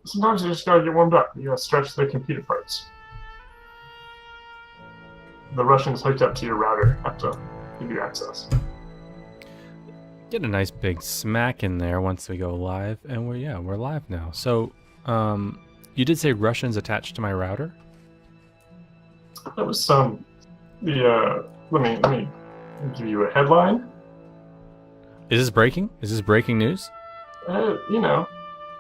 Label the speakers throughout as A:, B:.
A: Sometimes you just gotta get warmed up. You gotta stretch the computer parts. The Russians hooked up to your router have to give you access.
B: Get a nice big smack in there once we go live, and we're live now. So, you did say Russians attached to my router?
A: That was some. Let me give you a headline.
B: Is this breaking? Is this breaking news?
A: You know,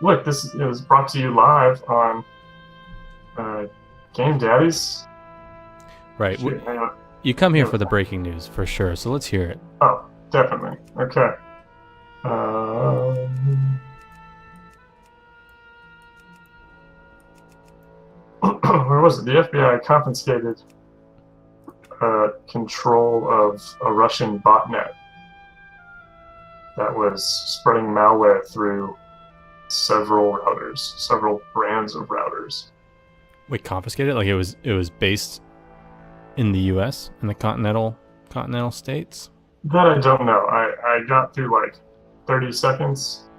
A: look, this is brought to you live on Game Daddies.
B: Right.
A: Shoot, hang on.
B: You come here for the breaking news for sure. So let's hear it.
A: Oh, definitely. Okay. Um, where was it? The FBI confiscated control of a Russian botnet that was spreading malware through several routers, several brands of routers.
B: Wait, confiscated? Like it was based in the U.S. in the continental states?
A: That I don't know. I got through like 30 seconds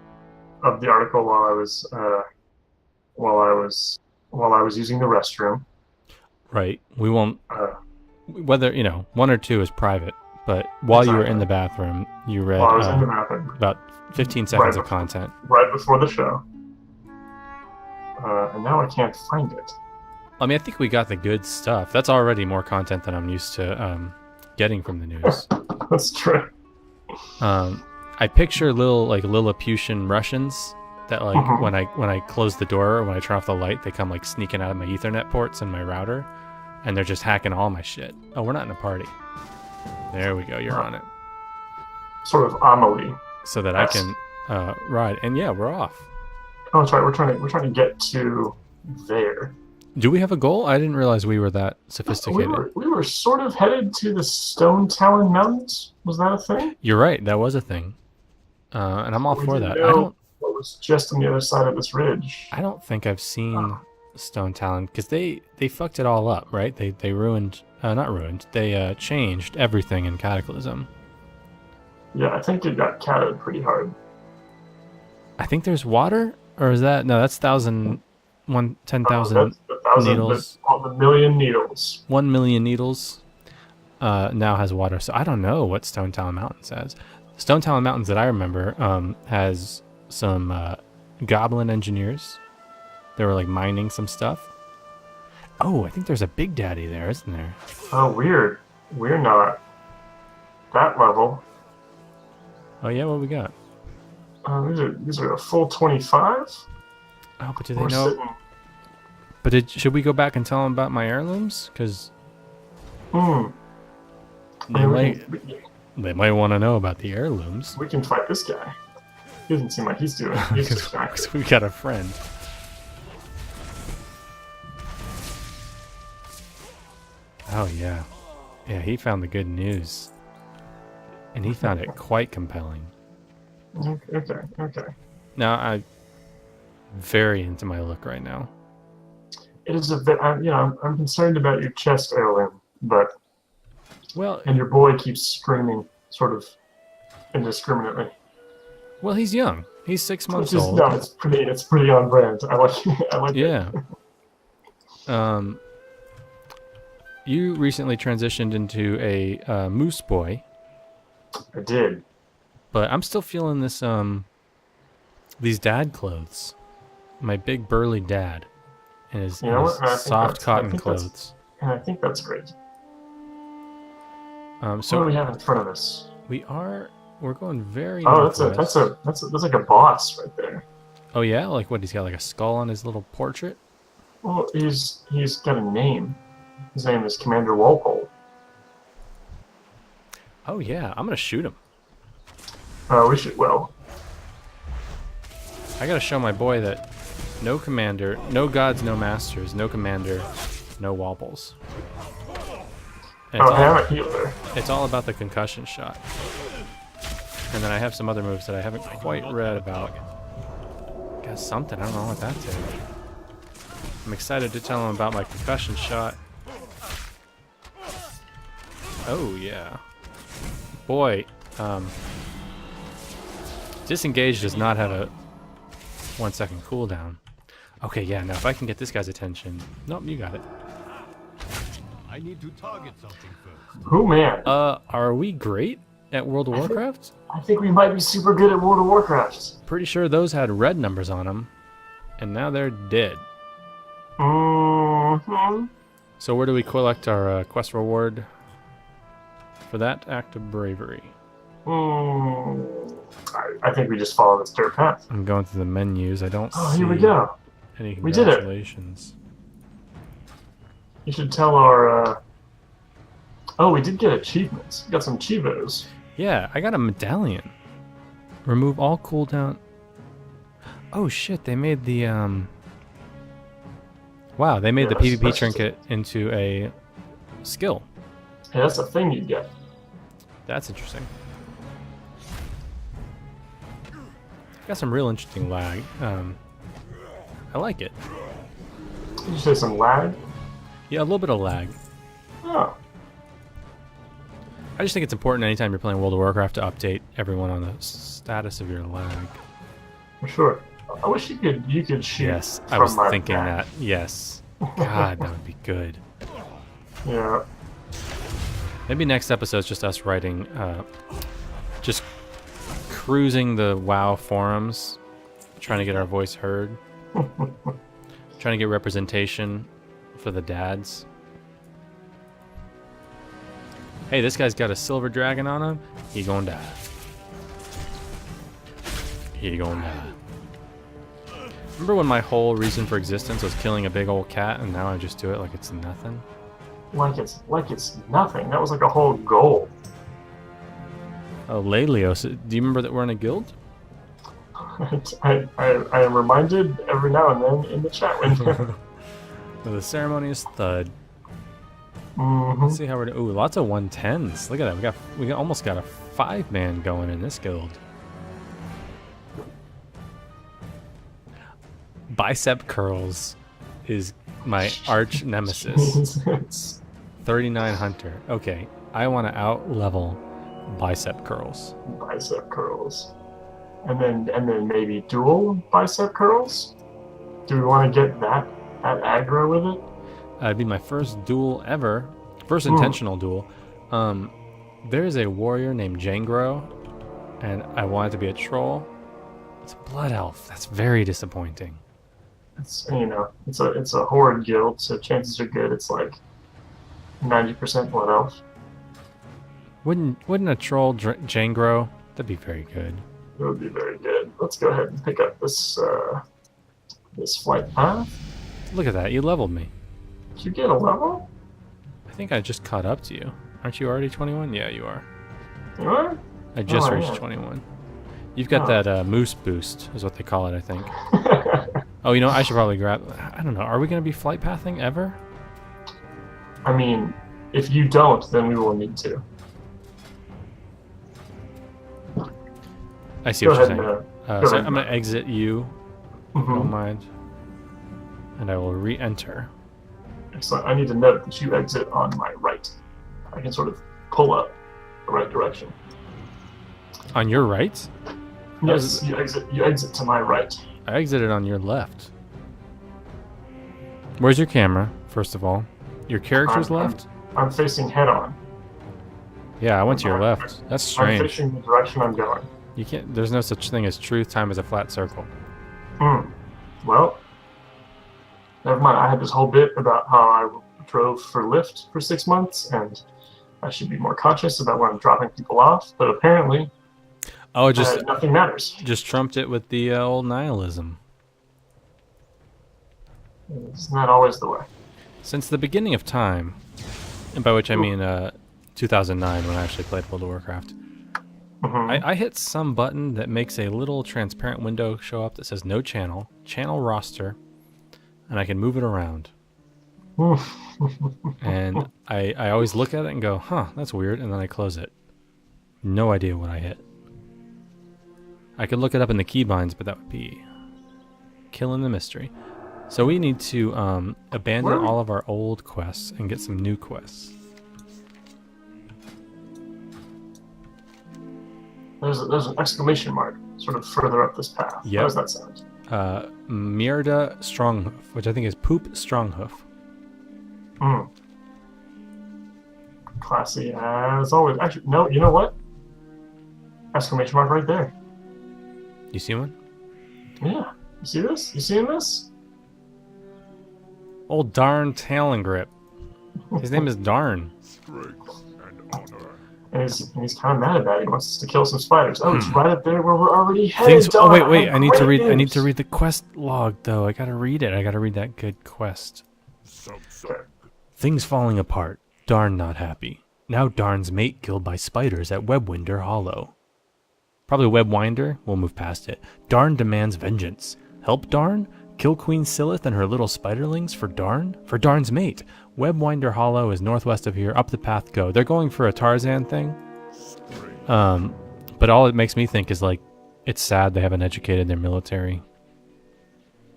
A: of the article while I was using the restroom.
B: Right. We won't. Whether one or two is private, but while you were in the bathroom, you read
A: While I was in the bathroom,
B: about 15 seconds of content.
A: right before the show. And now I can't find it.
B: I mean, I think we got the good stuff. That's already more content than I'm used to getting from the news.
A: That's true.
B: I picture Lilliputian Russians that when I close the door or when I turn off the light, they come like sneaking out of my Ethernet ports and my router, and they're just hacking all my shit. Oh, we're not in a party. There we go. You're on it.
A: Sort of Amelie.
B: So that I can ride. And yeah, we're off.
A: Oh, that's right. We're trying to get to there.
B: Do we have a goal? I didn't realize we were that sophisticated.
A: We were sort of headed to the Stone Talon Mountains. Was that a thing?
B: You're right. That was a thing. And I'm all for that. I don't.
A: What was just on the other side of this ridge?
B: I don't think I've seen Stone Talon because they fucked it all up, right? They ruined, not ruined. They changed everything in Cataclysm.
A: Yeah, I think it got catted pretty hard.
B: I think there's water, or is that no? That's 10,000 needles.
A: The million needles.
B: 1 million needles. Now has water, so I don't know what Stone Talon Mountains has. Stone Talon Mountains that I remember has some goblin engineers. They were like mining some stuff. Oh, I think there's a Big Daddy there, isn't there?
A: Oh, weird. We're not that level.
B: Oh yeah, what we got?
A: These are a full 25.
B: Oh, but do they know? But should we go back and tell them about my heirlooms? Because they might want to know about the heirlooms.
A: We can fight this guy. He doesn't seem like he's doing it. He's distracted.
B: We got a friend. Oh yeah. Yeah, he found the good news. And he found it quite compelling.
A: Okay.
B: Now, I'm very into my look right now.
A: It is a bit, I'm concerned about your chest heirloom, but and your boy keeps screaming, sort of indiscriminately.
B: Well, he's young. He's 6 months old.
A: No, it's pretty on brand. I like
B: yeah. It. You recently transitioned into a moose boy.
A: I did.
B: But I'm still feeling this these dad clothes. My big burly dad and his soft cotton clothes.
A: And I think that's great.
B: So
A: what do we have in front of us?
B: We're going very
A: northwest. That's like a boss right there.
B: Oh yeah? Like what, he's got like a skull on his little portrait?
A: Well, he's got a name. His name is Commander Walpole.
B: Oh yeah, I'm gonna shoot him.
A: We should. Well,
B: I gotta show my boy that no commander, no gods, no masters, no commander, no Walpoles.
A: I'm a healer.
B: It's all about the concussion shot. And then I have some other moves that I haven't quite read about. Got something, I don't know what that is. I'm excited to tell him about my concussion shot. Oh yeah. Boy, disengage does not have a 1 second cooldown. Okay, yeah, now if I can get this guy's attention. Nope, you got it.
C: I need to target something first.
A: Oh man,
B: Are we great at World of Warcraft?
A: I think we might be super good at World of Warcraft.
B: Pretty sure those had red numbers on them, and now they're dead.
A: Mm-hmm.
B: So where do we collect our quest reward for that act of bravery?
A: I think we just follow this dirt path.
B: I'm going through the menus. I don't
A: Oh,
B: see
A: here we go.
B: any
A: We did it.
B: congratulations.
A: You should tell our. Oh, we did get achievements. We got some Chivos.
B: Yeah, I got a medallion. Remove all cooldown. Oh shit, they made the wow, they made the PvP
A: that's
B: trinket into a skill.
A: Hey, that's a thing you get.
B: That's interesting. Got some real interesting lag. I like it.
A: Did you say some lag?
B: Yeah, a little bit of lag.
A: Oh,
B: I just think it's important anytime you're playing World of Warcraft to update everyone on the status of your lag.
A: for sure. I wish you could shoot.
B: Yes, I
A: from
B: was
A: my
B: thinking
A: back.
B: that. Yes. God, that would be good.
A: Yeah.
B: Maybe next episode's just us writing, just cruising the WoW forums, trying to get our voice heard, trying to get representation for the dads. Hey, this guy's got a silver dragon on him. He gonna die. He gonna die. Remember when my whole reason for existence was killing a big old cat, and now I just do it like it's nothing?
A: Like it's nothing. That was like a whole goal.
B: Oh, Lelios, do you remember that we're in a guild?
A: I am reminded every now and then in the chat window.
B: The ceremonious thud.
A: Mhm.
B: Let's see how we're doing. Ooh, lots of 110s. Look at that. We almost got a 5-man going in this guild. Bicep curls is my arch nemesis.
A: Jesus.
B: 39 hunter. Okay, I want to out level bicep curls.
A: Bicep curls. And then maybe dual bicep curls? Do we want to get that aggro with it?
B: It'd be my first duel ever. First intentional duel. There is a warrior named Jangro, and I want it to be a troll. It's a blood elf. That's very disappointing.
A: It's it's a horde guild, so chances are good it's like 90% blood elf.
B: Wouldn't a troll Jangro? That'd be very good.
A: It would be very good. Let's go ahead and pick up this this flight path.
B: Look at that. You leveled me.
A: Did you get a level?
B: I think I just caught up to you. Aren't you already 21? Yeah, you are.
A: You are?
B: I just
A: Oh,
B: reached
A: yeah.
B: 21. You've got
A: Oh.
B: that moose boost, is what they call it, I think. Oh, you know, I should probably grab... I don't know. Are we going to be flight pathing ever?
A: I mean, if you don't, then we will need to.
B: I see
A: Go
B: what you're
A: ahead
B: saying.
A: and go
B: So
A: ahead.
B: I'm going to exit you, if you don't
A: Mhm.
B: mind. And I will re-enter.
A: Excellent. I need to note that you exit on my right. I can sort of pull up the right direction.
B: On your right?
A: Yes, you exit to my right.
B: I exited on your left. Where's your camera, first of all? Your character's left?
A: I'm facing head on.
B: Yeah, I went to your left. That's
A: I'm
B: strange.
A: facing the direction I'm going.
B: You can't. There's no such thing as truth. Time is a flat circle.
A: Well, never mind. I had this whole bit about how I drove for Lyft for 6 months, and I should be more conscious about when I'm dropping people off. But apparently,
B: Oh, just
A: nothing matters.
B: trumped it with the old nihilism.
A: It's not always the way.
B: Since the beginning of time, and by which I mean 2009 when I actually played World of Warcraft,
A: Mhm.
B: I hit some button that makes a little transparent window show up that says no channel, channel roster, and I can move it around. And I always look at it and go, huh, that's weird, and then I close it. No idea what I hit. I could look it up in the keybinds, but that would be killing the mystery. So we need to abandon all of our old quests and get some new quests.
A: There's an exclamation mark sort of further up this path.
B: Yep.
A: How does that sound?
B: Myrda Stronghoof, which I think is Poop Stronghoof.
A: Hmm. Classy as always. Actually, no, you know what? Exclamation mark right there.
B: You see one?
A: Yeah. You see this? You seeing this?
B: Old Darn Talon Grip. His name is Darn.
C: Strength and honor.
A: And he's kind of mad about it. He wants us to kill some spiders. Oh, it's right up there where we're already headed.
B: Things. Oh
A: Darn,
B: wait.
A: have
B: I need to
A: great
B: read. I need to
A: news.
B: read the quest log though. I gotta read it. I gotta read that good quest.
C: Subsect.
B: Things falling apart. Darn not happy. Now Darn's mate killed by spiders at Webwinder Hollow. Probably Webwinder. We'll move past it. Darn demands vengeance. Help Darn? Kill Queen Silith and her little spiderlings for Darn? For Darn's mate. Webwinder Hollow is northwest of here. Up the path go. They're going for a Tarzan thing. But all it makes me think is like, it's sad they haven't educated their military.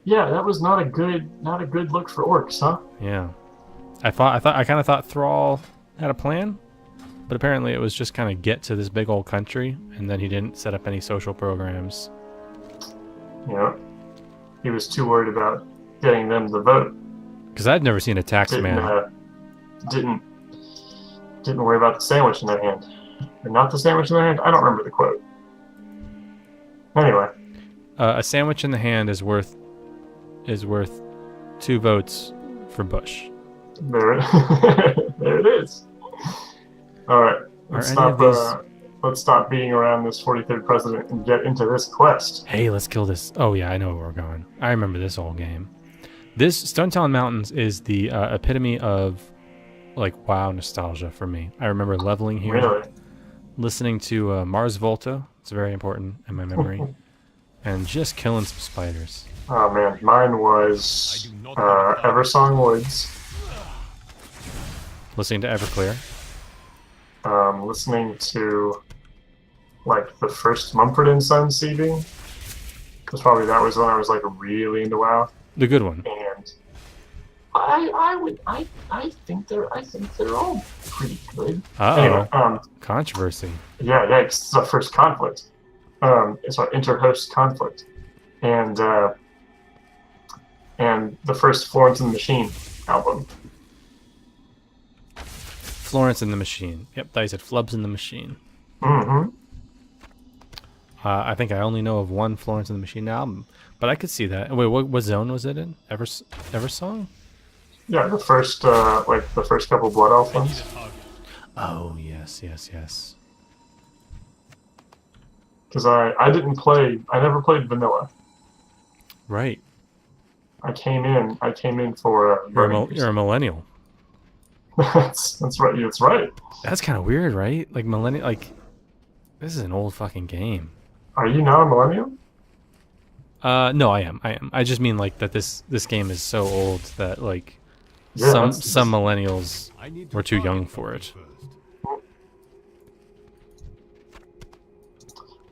A: Yeah, that was not a good look for orcs, huh?
B: Yeah. I kind of thought Thrall had a plan, but apparently it was just kind of get to this big old country, and then he didn't set up any social programs.
A: Yeah. He was too worried about getting them to vote.
B: Because I'd never seen a tax man.
A: Didn't worry about the sandwich in their hand. Or not the sandwich in their hand? I don't remember the quote. Anyway.
B: A sandwich in the hand is worth 2 votes for Bush.
A: There it is. All right. Let's stop being around this 43rd president and get into this quest.
B: Hey, let's kill this. Oh yeah, I know where we're going. I remember this whole game. This Stone Talon Mountains is the epitome of like WoW nostalgia for me. I remember leveling here,
A: Really?
B: listening to Mars Volta. It's very important in my memory, and just killing some spiders.
A: Oh man, mine was Eversong Woods.
B: Listening to Everclear.
A: Listening to like the first Mumford and Sons CD. Because probably that was when I was like really into WoW.
B: The good one.
A: And I think they're all pretty good.
B: Uh-oh.
A: Anyway,
B: Controversy.
A: yeah, it's the first conflict. It's our inter-host conflict, and the first Florence and the Machine album.
B: Florence and the Machine. Yep, I said Flubs and the Machine.
A: Mm-hmm.
B: I think I only know of one Florence and the Machine album, but I could see that. Wait, what zone was it in? Eversong?
A: Yeah, the first the first couple Blood Elf ones.
B: Oh yes.
A: Because I never played vanilla.
B: Right.
A: I came in for
B: You're a millennial.
A: that's right. That's right.
B: That's kind of weird, right? Like millennial. Like this is an old fucking game.
A: Are you not a millennial?
B: No, I am. I just mean like that this game is so old that like
A: Yeah,
B: some millennials were too young for it.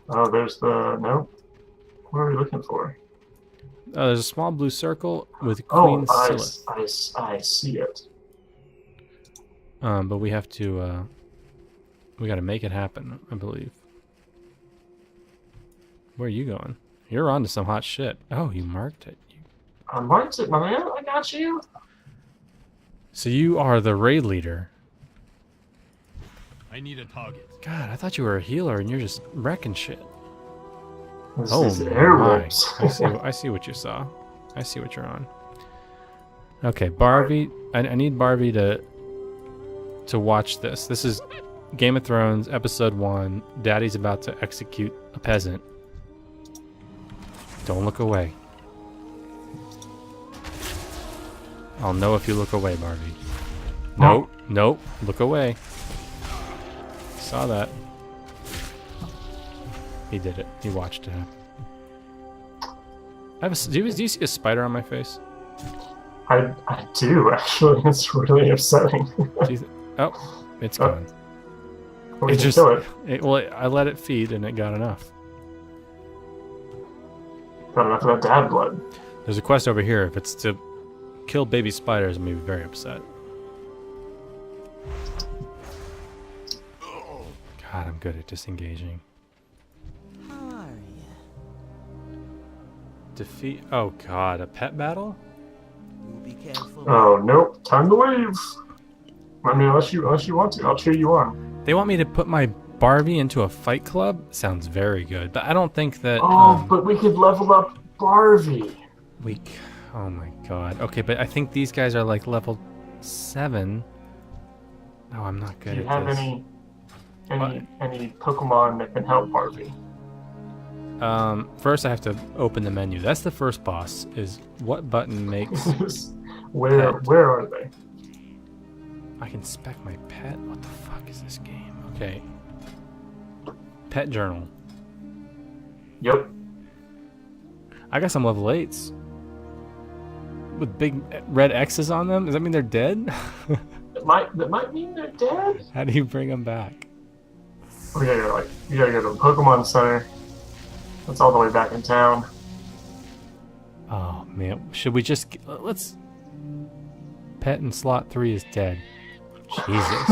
A: Oh, there's the no. What are we looking for?
B: There's a small blue circle with Queen Silith.
A: I see it.
B: But we have to we gotta make it happen, I believe. Where are you going? You're on to some hot shit. Oh, you marked it.
A: I marked it, my man. I got you.
B: So you are the raid leader.
C: I need a target.
B: God, I thought you were a healer and you're just wrecking shit.
A: This
B: Oh
A: is air
B: my.
A: rips.
B: I see what you saw. I see what you're on. Okay, Barbie. I need Barbie to watch this. This is Game of Thrones, Episode 1. Daddy's about to execute a peasant. Don't look away. I'll know if you look away, Barbie. Nope. Nope. Look away. Saw that. He did it. He watched it happen. Do you see a spider on my face?
A: I do actually. It's really upsetting.
B: Oh, it's gone.
A: We
B: It
A: can
B: just,
A: kill it.
B: I let it feed and it got enough.
A: Got enough of that dad blood.
B: There's a quest over here. If it's to kill baby spiders, I'm gonna be very upset. God, I'm good at disengaging.
D: How are
B: Defeat. Oh God, a pet battle?
D: You be careful.
A: Oh nope, time to leave. I mean, unless you want to, I'll cheer you on.
B: They want me to put my Barbie into a fight club? Sounds very good, but I don't think that.
A: Oh, but we could level up Barbie.
B: Oh my God. Okay, but I think these guys are like level 7. No, I'm not good
A: Do you
B: at
A: have
B: this.
A: any Pokemon that can help Barbie?
B: First I have to open the menu. That's the first boss. Is what button makes
A: Where
B: Pet.
A: where are they?
B: I can spec my pet? What the fuck is this game? Okay. Pet journal.
A: Yep.
B: I got some level 8s. With big red X's on them? Does that mean they're dead?
A: That might mean they're dead.
B: How do you bring them back?
A: You gotta go to the Pokemon Center. That's all the way back in town.
B: Oh man, should we just let's pet in slot 3 is dead. Jesus.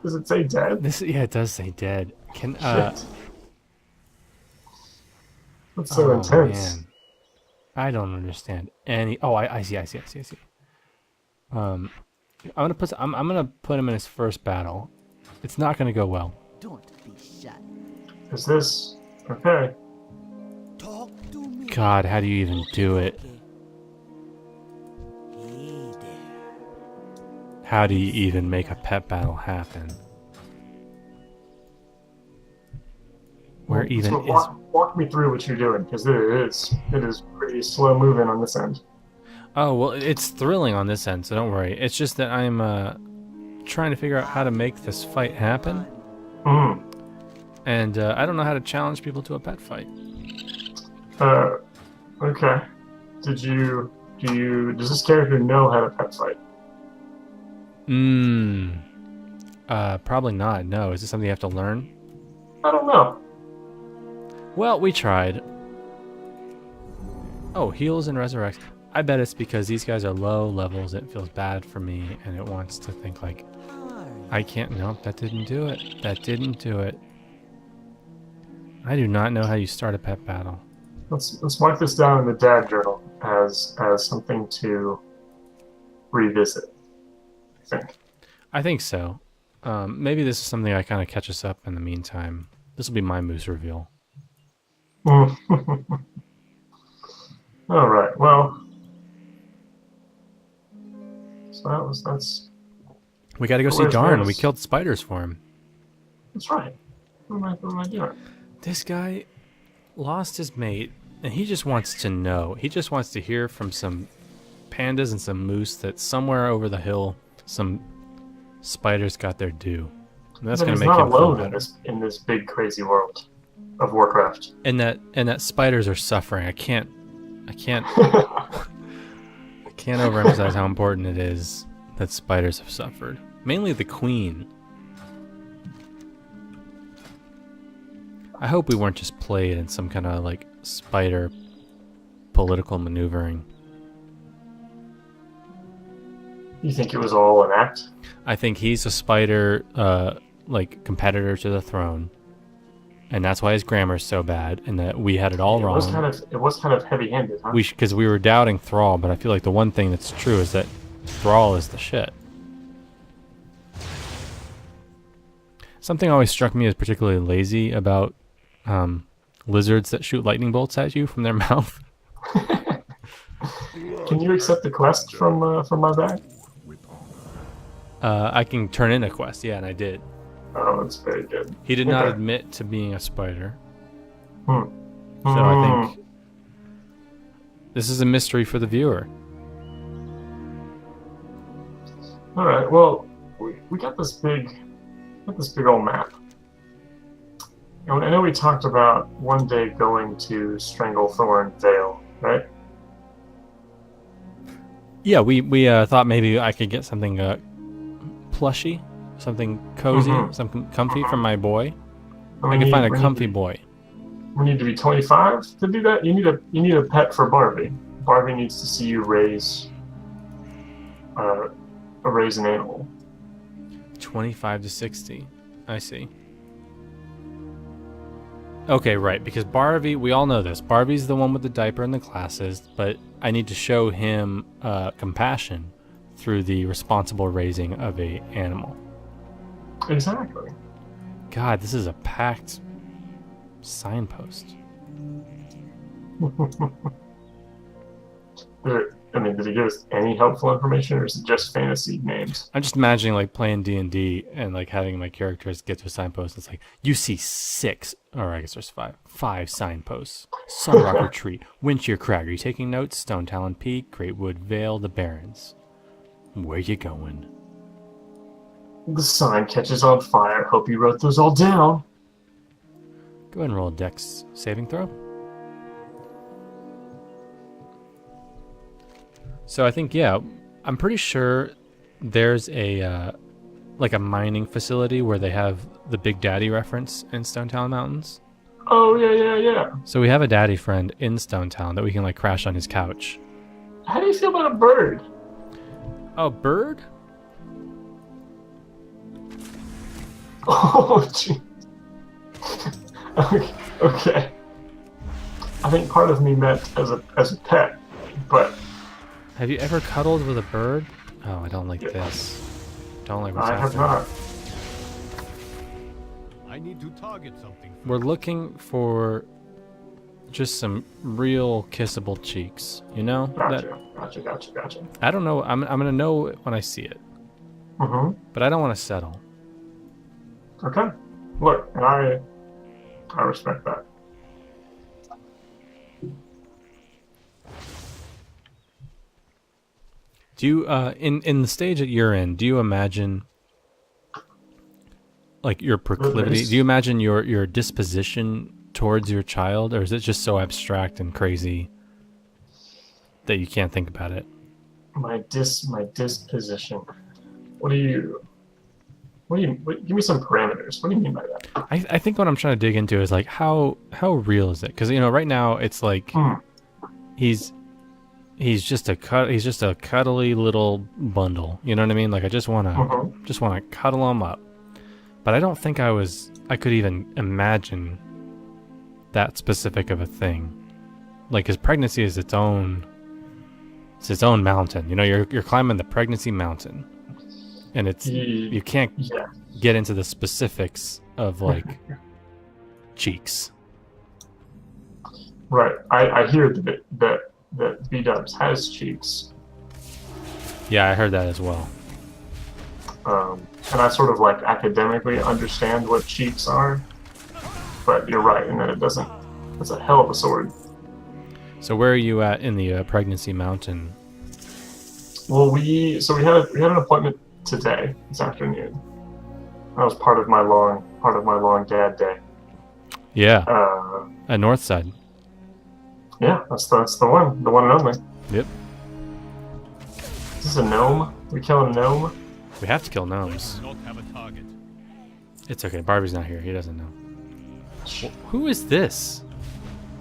A: Does it say dead?
B: Yeah, it does say dead. Can
A: Shit. That's so
B: oh,
A: intense.
B: man. I don't understand any. Oh, I see. I'm gonna put him in his first battle. It's not gonna go well.
D: Don't be shy.
A: Is this okay?
D: Talk to me.
B: God, how do you even do it?
D: Hey there.
B: How do you even make a pet battle happen? Where even
A: So
B: is?
A: walk me through what you're doing, because it is pretty slow moving on this end.
B: Oh well, it's thrilling on this end, so don't worry. It's just that I'm trying to figure out how to make this fight happen,
A: Hmm.
B: and I don't know how to challenge people to a pet fight.
A: Okay. Does this character know how to pet fight?
B: Probably not. No, is this something you have to learn?
A: I don't know.
B: Well, we tried. Oh, heals and resurrects. I bet it's because these guys are low levels. It feels bad for me, and it wants to think like, I can't. Nope, that didn't do it. That didn't do it. I do not know how you start a pet battle.
A: Let's mark this down in the dad journal as something to revisit. I think.
B: I think so. Maybe this is something I kind of catch us up in the meantime. This will be my moose reveal.
A: All right. Well, so that's
B: We got to go see
A: Where's
B: Darn.
A: Moose?
B: We killed spiders for him.
A: that's right. What am I doing?
B: This guy lost his mate, and he just wants to know. He just wants to hear from some pandas and some moose that somewhere over the hill, some spiders got their due. And that's
A: But
B: going
A: he's
B: to make
A: not
B: him feel
A: alone
B: better.
A: in this big crazy world of Warcraft.
B: And that spiders are suffering. I can't overemphasize how important it is that spiders have suffered. Mainly the queen. I hope we weren't just played in some kind of like spider political maneuvering.
A: You think it was all an act?
B: I think he's a spider like competitor to the throne. And that's why his grammar's so bad, and that we had it all wrong.
A: It was kind of heavy-handed, huh?
B: Because we were doubting Thrall, but I feel like the one thing that's true is that Thrall is the shit. Something always struck me as particularly lazy about lizards that shoot lightning bolts at you from their mouth.
A: Can you accept the quest from my bag?
B: I can turn in a quest, yeah, and I did.
A: Oh, that's very good.
B: He did not
A: Okay.
B: admit to being a spider.
A: Hmm.
B: So I think this is a mystery for the viewer.
A: All right. Well, we got this big old map. And I know we talked about one day going to Stranglethorn Vale, right?
B: Yeah, we thought maybe I could get something plushy, something cozy,
A: Mhm.
B: something comfy from my boy.
A: And
B: I
A: we
B: can
A: need-
B: find a
A: we need
B: comfy
A: to-
B: boy.
A: We need to be 25 to do that. You need a pet for Barbie. Barbie needs to see you raise an animal.
B: 25 to 60. I see. Okay, right, because Barbie, we all know this. Barbie's the one with the diaper and the glasses, but I need to show him compassion through the responsible raising of a animal.
A: Exactly.
B: God, this is a packed signpost.
A: Did he give us any helpful information, or is it just fantasy names?
B: I'm just imagining like playing D&D and like having my characters get to a signpost. It's like, you see 6, or I guess there's 5 signposts. Sunrock Retreat, Windshear Crag. Are you taking notes? Stone Talon Peak, Greatwood Vale, the Barrens. Where you going?
A: The sign catches on fire. Hope you wrote those all down.
B: Go ahead and roll a dex saving throw. So I think, yeah, I'm pretty sure there's a like a mining facility where they have the Big Daddy reference in Stone Talon Mountains.
A: Oh, yeah.
B: So we have a daddy friend in Stone Talon that we can like crash on his couch.
A: How do you feel about a bird?
B: A bird?
A: Oh, gee. Okay. I think part of me meant as a pet, but
B: Have you ever cuddled with a bird? Oh, I don't like this. Don't like what's
A: I have
B: happening.
A: not.
C: I need to target something
B: We're looking for just some real kissable cheeks, you know?
A: Gotcha.
B: I don't know. I'm gonna know it when I see it,
A: Mm-hmm.
B: but I don't want to settle.
A: Okay. Look, and I respect that.
B: Do you, in the stage that you're in, do you imagine, like, your proclivity? Do you imagine your disposition towards your child, or is it just so abstract and crazy that you can't think about it?
A: My disposition. Give me some parameters. What do you mean by that?
B: I think what I'm trying to dig into is like how real is it? Because right now it's like he's just a cuddly little bundle. You know what I mean? Like I just want to cuddle him up. But I don't think I could even imagine that specific of a thing. Like his pregnancy is its own mountain. You're climbing the pregnancy mountain. And you can't get into the specifics of like cheeks.
A: Right. I hear that B-Dubs has cheeks.
B: Yeah, I heard that as well.
A: And I sort of like academically understand what cheeks are. But you're right in that it doesn't. It's a hell of a sword.
B: So where are you at in the pregnancy mountain?
A: Well, we had an appointment today, this afternoon. That was part of my long dad day.
B: Yeah. At Northside.
A: Yeah, that's the one and only.
B: Yep.
A: Is this a gnome? We kill a gnome?
B: We have to kill gnomes.
C: not have a target.
B: It's okay. Barbie's not here. He doesn't know. Who is this?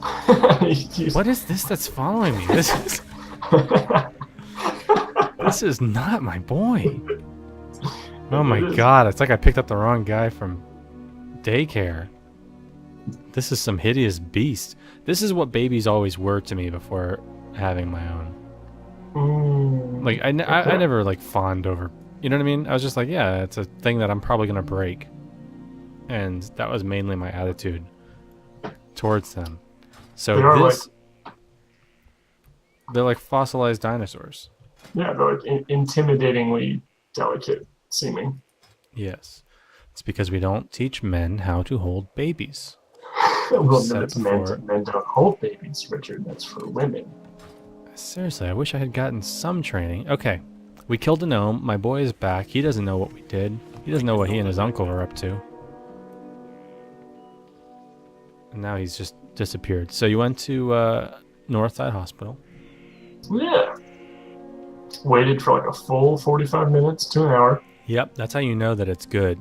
B: What is this that's following me? This is not my boy. Oh my god, it's like I picked up the wrong guy from daycare. This is some hideous beast. This is what babies always were to me before having my own. Like, I never, like, fawned over, you know what I mean? I was just like, yeah, it's a thing that I'm probably going to break. And that was mainly my attitude towards them. So they're like fossilized dinosaurs.
A: Yeah, they're like intimidatingly delicate seeming.
B: Yes. It's because we don't teach men how to hold babies.
A: Well,
B: Said
A: no,
B: it
A: it's
B: before.
A: men don't hold babies, Richard. That's for women.
B: Seriously, I wish I had gotten some training. Okay. We killed a gnome. My boy is back. He doesn't know what we did. He doesn't know what he and his uncle are up to. And now he's just disappeared. So you went to Northside Hospital.
A: Yeah. Waited for like a full 45 minutes to an hour.
B: Yep, that's how you know that it's good.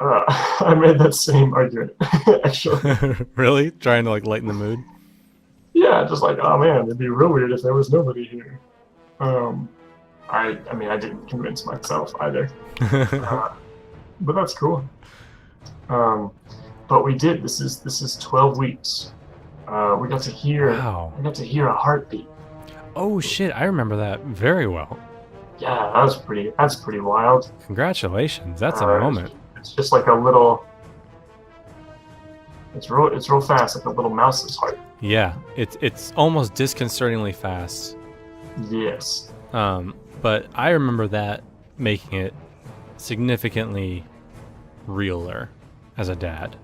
A: I made that same argument, actually.
B: Really? Trying to like lighten the mood?
A: Yeah, just like, oh man, it'd be real weird if there was nobody here. I mean, I didn't convince myself either. But that's cool. But we did. This is 12 weeks. We got to hear.
B: Wow.
A: We got to hear a heartbeat.
B: Oh shit! I remember that very well.
A: Yeah, that's pretty wild.
B: Congratulations! That's a
A: Uh,
B: moment.
A: It's just like a little. It's real fast, like a little mouse's heart.
B: Yeah, it's almost disconcertingly fast.
A: Yes.
B: But I remember that making it significantly realer as a dad.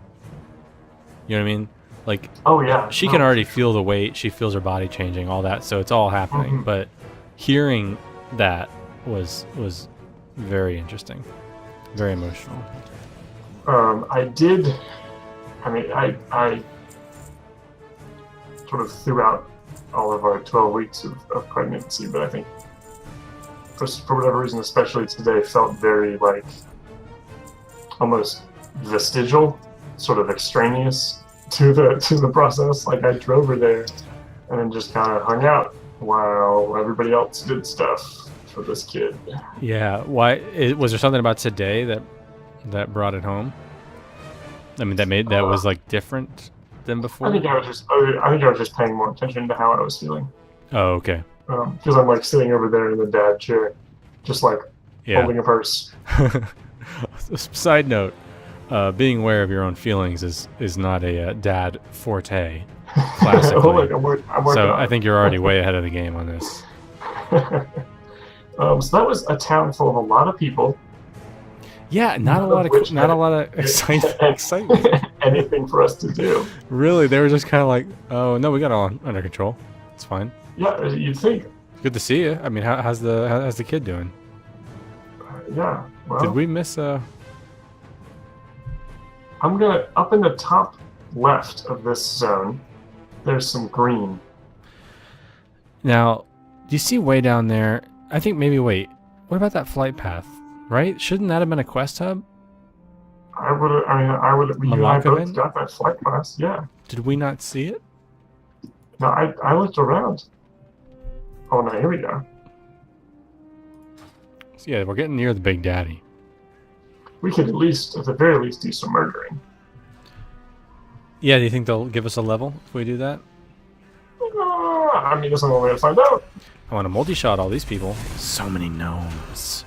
B: You know what I mean? Like,
A: Oh yeah.
B: she
A: no.
B: can already feel the weight, she feels her body changing, all that, so it's all happening.
A: Mhm.
B: But hearing that was very interesting, very emotional.
A: I did. I mean, I sort of throughout all of our 12 weeks of pregnancy, but I think for whatever reason, especially today, felt very like almost vestigial, sort of extraneous to the process. Like I drove her there and then just kind of hung out while everybody else did stuff for this kid.
B: Yeah, was there something about today that brought it home? I mean, that was like different than before.
A: I think I was just paying more attention to how I was feeling.
B: Oh, okay.
A: Because I'm like sitting over there in the dad chair, just like
B: Yeah.
A: holding a purse.
B: Side note: being aware of your own feelings is not a dad forte, classically.
A: Oh, like I'm working
B: So
A: on
B: I
A: it.
B: think you're already way ahead of the game on this.
A: So that was a town full of a lot of people.
B: Yeah, not a
A: None of
B: lot of
A: which
B: excitement.
A: Anything for us to do.
B: Really, they were just kind of like, "Oh no, we got it all under control. It's fine.
A: Yeah, you'd think.
B: Good to see you. I mean, how's the kid doing?
A: Yeah. Well,
B: Did we miss
A: I'm gonna up in the top left of this zone. There's some green.
B: Now, do you see way down there? I think maybe. Wait, what about that flight path? Right? Shouldn't that have been a quest hub?
A: I would. You and I both
B: Malakavan?
A: got that flight class. Yeah.
B: Did we not see it?
A: No, I looked around. Oh no, here we go.
B: So, yeah, we're getting near the Big Daddy.
A: We could at the very least, do some murdering.
B: Yeah, do you think they'll give us a level if we do that?
A: I mean, there's no way to find out.
B: I want to multi-shot all these people. So many gnomes.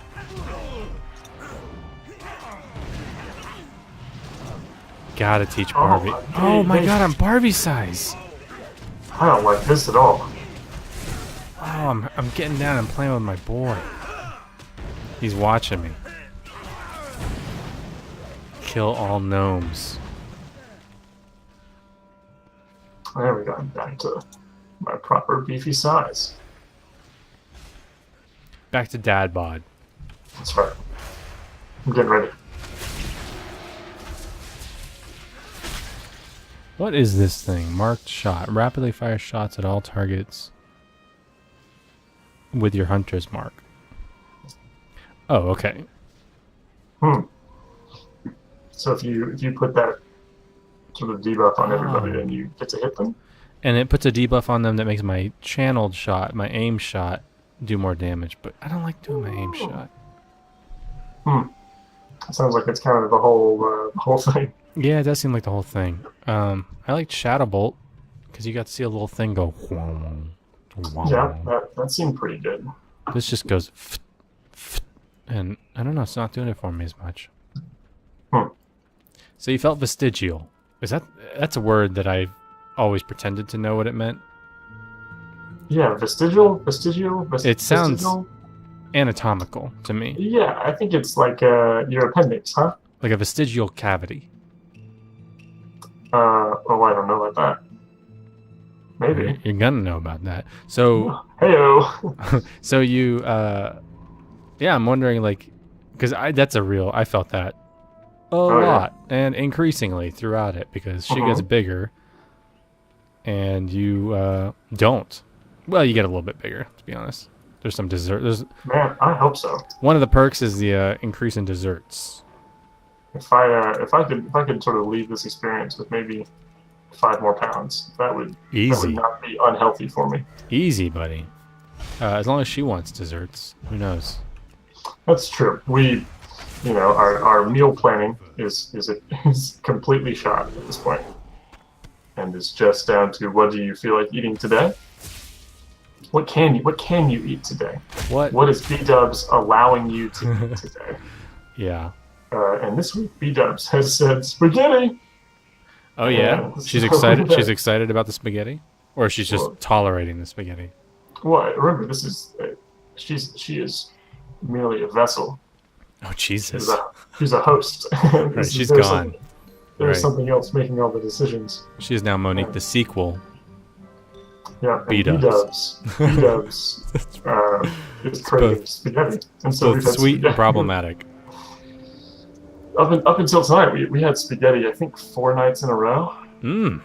B: Gotta teach Barbie. Oh my god, I'm Barbie size.
A: I don't like this at all.
B: Oh, I'm getting down and playing with my boy. He's watching me. Kill all gnomes.
A: There we go. I'm back to my proper beefy size.
B: Back to dad bod.
A: That's right. I'm getting ready.
B: What is this thing? Marked shot. Rapidly fire shots at all targets with your hunter's mark. Oh, okay.
A: So if you put that sort of debuff on everybody, then you get to hit them.
B: And it puts a debuff on them that makes my channeled shot, my aim shot, do more damage. But I don't like doing my aim shot.
A: Sounds like it's kind of the whole thing.
B: Yeah, it does seem like the whole thing. I liked Shadow Bolt because you got to see a little thing go.
A: Yeah, that seemed pretty good.
B: This just goes, and I don't know, it's not doing it for me as much. So you felt vestigial. That's a word that I've always pretended to know what it meant.
A: Yeah, vestigial.
B: It sounds
A: vestigial?
B: anatomical to me,
A: Yeah, I think it's like your appendix, huh?
B: like a vestigial cavity.
A: Oh, I don't know about that. Maybe.
B: You're gonna know about that. So,
A: Heyo.
B: so you, yeah, I'm wondering, like, because I felt that a lot and increasingly throughout it because she gets bigger and you don't. Well, you get a little bit bigger, to be honest. There's some dessert.
A: Man, I hope so.
B: One of the perks is the increase in desserts.
A: If I could sort of leave this experience with maybe 5 more pounds, that would not be unhealthy for me.
B: Easy, buddy. As long as she wants desserts, who knows?
A: That's true. We our meal planning is completely shot at this point, and it's just down to what do you feel like eating today? What can you eat today? What is B-Dubs allowing you to eat today?
B: Yeah.
A: And this week B-Dubs has said spaghetti.
B: Oh yeah.
A: And
B: She's
A: so
B: excited.
A: that-
B: She's excited about the spaghetti, or she's just
A: Well-
B: tolerating the spaghetti.
A: Well, remember this is she is merely a vessel.
B: Oh Jesus.
A: She's a host.
B: Right, she's gone.
A: There's
B: Right.
A: something else making all the decisions.
B: She is now Monique, the sequel.
A: Yeah, and
B: B-Dubs.
A: B-Dubs is craving spaghetti, and so
B: So
A: we've had
B: sweet and
A: spaghetti.
B: problematic.
A: Up until tonight, we had spaghetti. I think 4 nights in a row.
B: Mm.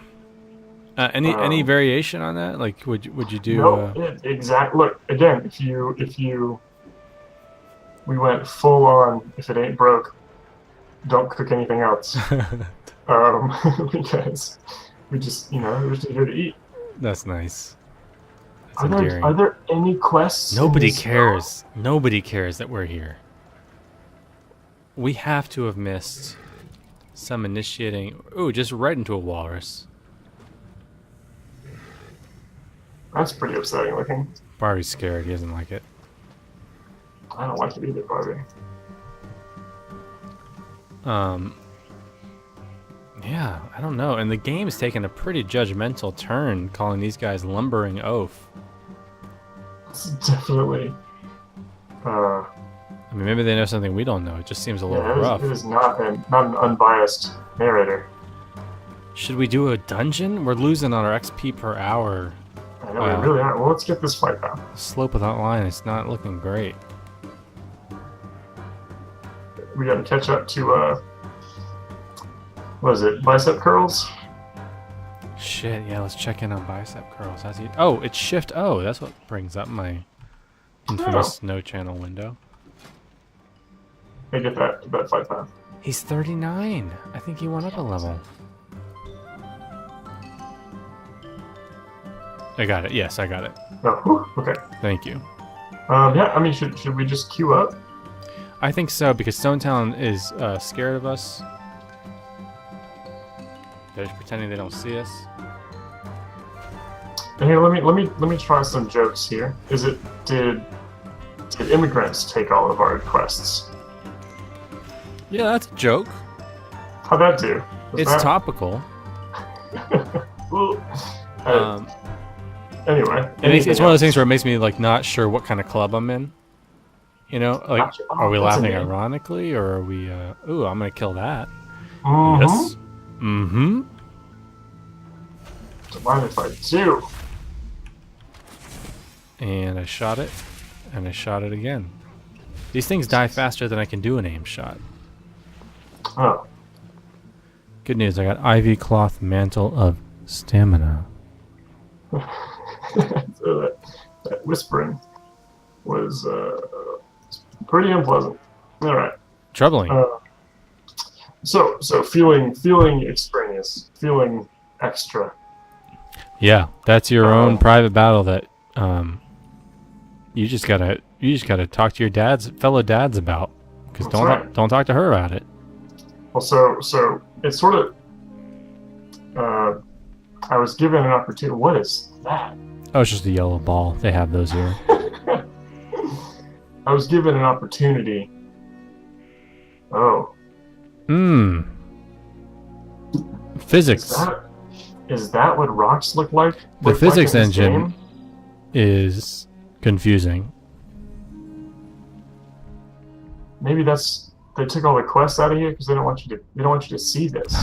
B: Any variation on that? Like, would you do?
A: No, exact. Look again. If you, we went full on. If it ain't broke, don't cook anything else. Because we just we're just here to eat.
B: That's nice. That's endearing.
A: Are there any quests?
B: Nobody
A: in this
B: cares. Nobody cares that we're here. We have to have missed some initiating. Ooh, just right into a walrus.
A: That's pretty upsetting looking.
B: Barbie's scared. He doesn't like it.
A: I don't like it either, Barbie.
B: Yeah, I don't know. And the game's taken a pretty judgmental turn, calling these guys lumbering oaf.
A: It's definitely.
B: I mean, maybe they know something we don't know. It just seems a little
A: Yeah,
B: rough.
A: it is not an unbiased narrator.
B: Should we do a dungeon? We're losing on our XP per hour.
A: I know we really are. Well, let's get this fight down.
B: Slope without line is not looking great.
A: We got to catch up to what is it? Bicep curls.
B: Shit, yeah, let's check in on bicep curls. How's he? Oh, it's Shift O. That's what brings up my infamous no channel window.
A: They get that fight down.
B: He's 39. I think he went up a level. I got it. Yes, I got it.
A: Oh, whew, okay.
B: Thank you.
A: Yeah, I mean, should we just queue up?
B: I think so because Stone Town is scared of us. They're just pretending they don't see us.
A: And here, let me try some jokes here. Did immigrants take all of our quests?
B: Yeah, that's a joke.
A: How'd that do?
B: It's topical.
A: Anyway,
B: It's one of those things where it makes me like not sure what kind of club I'm in. You know, like,
A: Gotcha.
B: are we
A: That's
B: laughing
A: a name.
B: ironically, or are we? Ooh, I'm gonna kill that.
A: Mhm.
B: Yes. Mm-hmm.
A: So mind if I do?
B: And I shot it, and I shot it again. These things die faster than I can do an aim shot.
A: Oh,
B: Good news, I got Ivy Cloth Mantle of Stamina.
A: so that whispering was pretty unpleasant. All right.
B: Troubling.
A: So feeling extraneous, feeling extra.
B: Yeah, that's your own private battle that you just gotta talk to your fellow dads about, because
A: That's right.
B: don't talk to her about it.
A: Well, so it's sort of. I was given an opportunity. What is that?
B: Oh, it's just a yellow ball. They have those here.
A: I was given an opportunity. Oh,
B: Physics.
A: is that what rocks look like?
B: The
A: Look like
B: physics
A: in this
B: engine
A: game?
B: is confusing.
A: Maybe they took all the quests out of here because they don't want you to see this.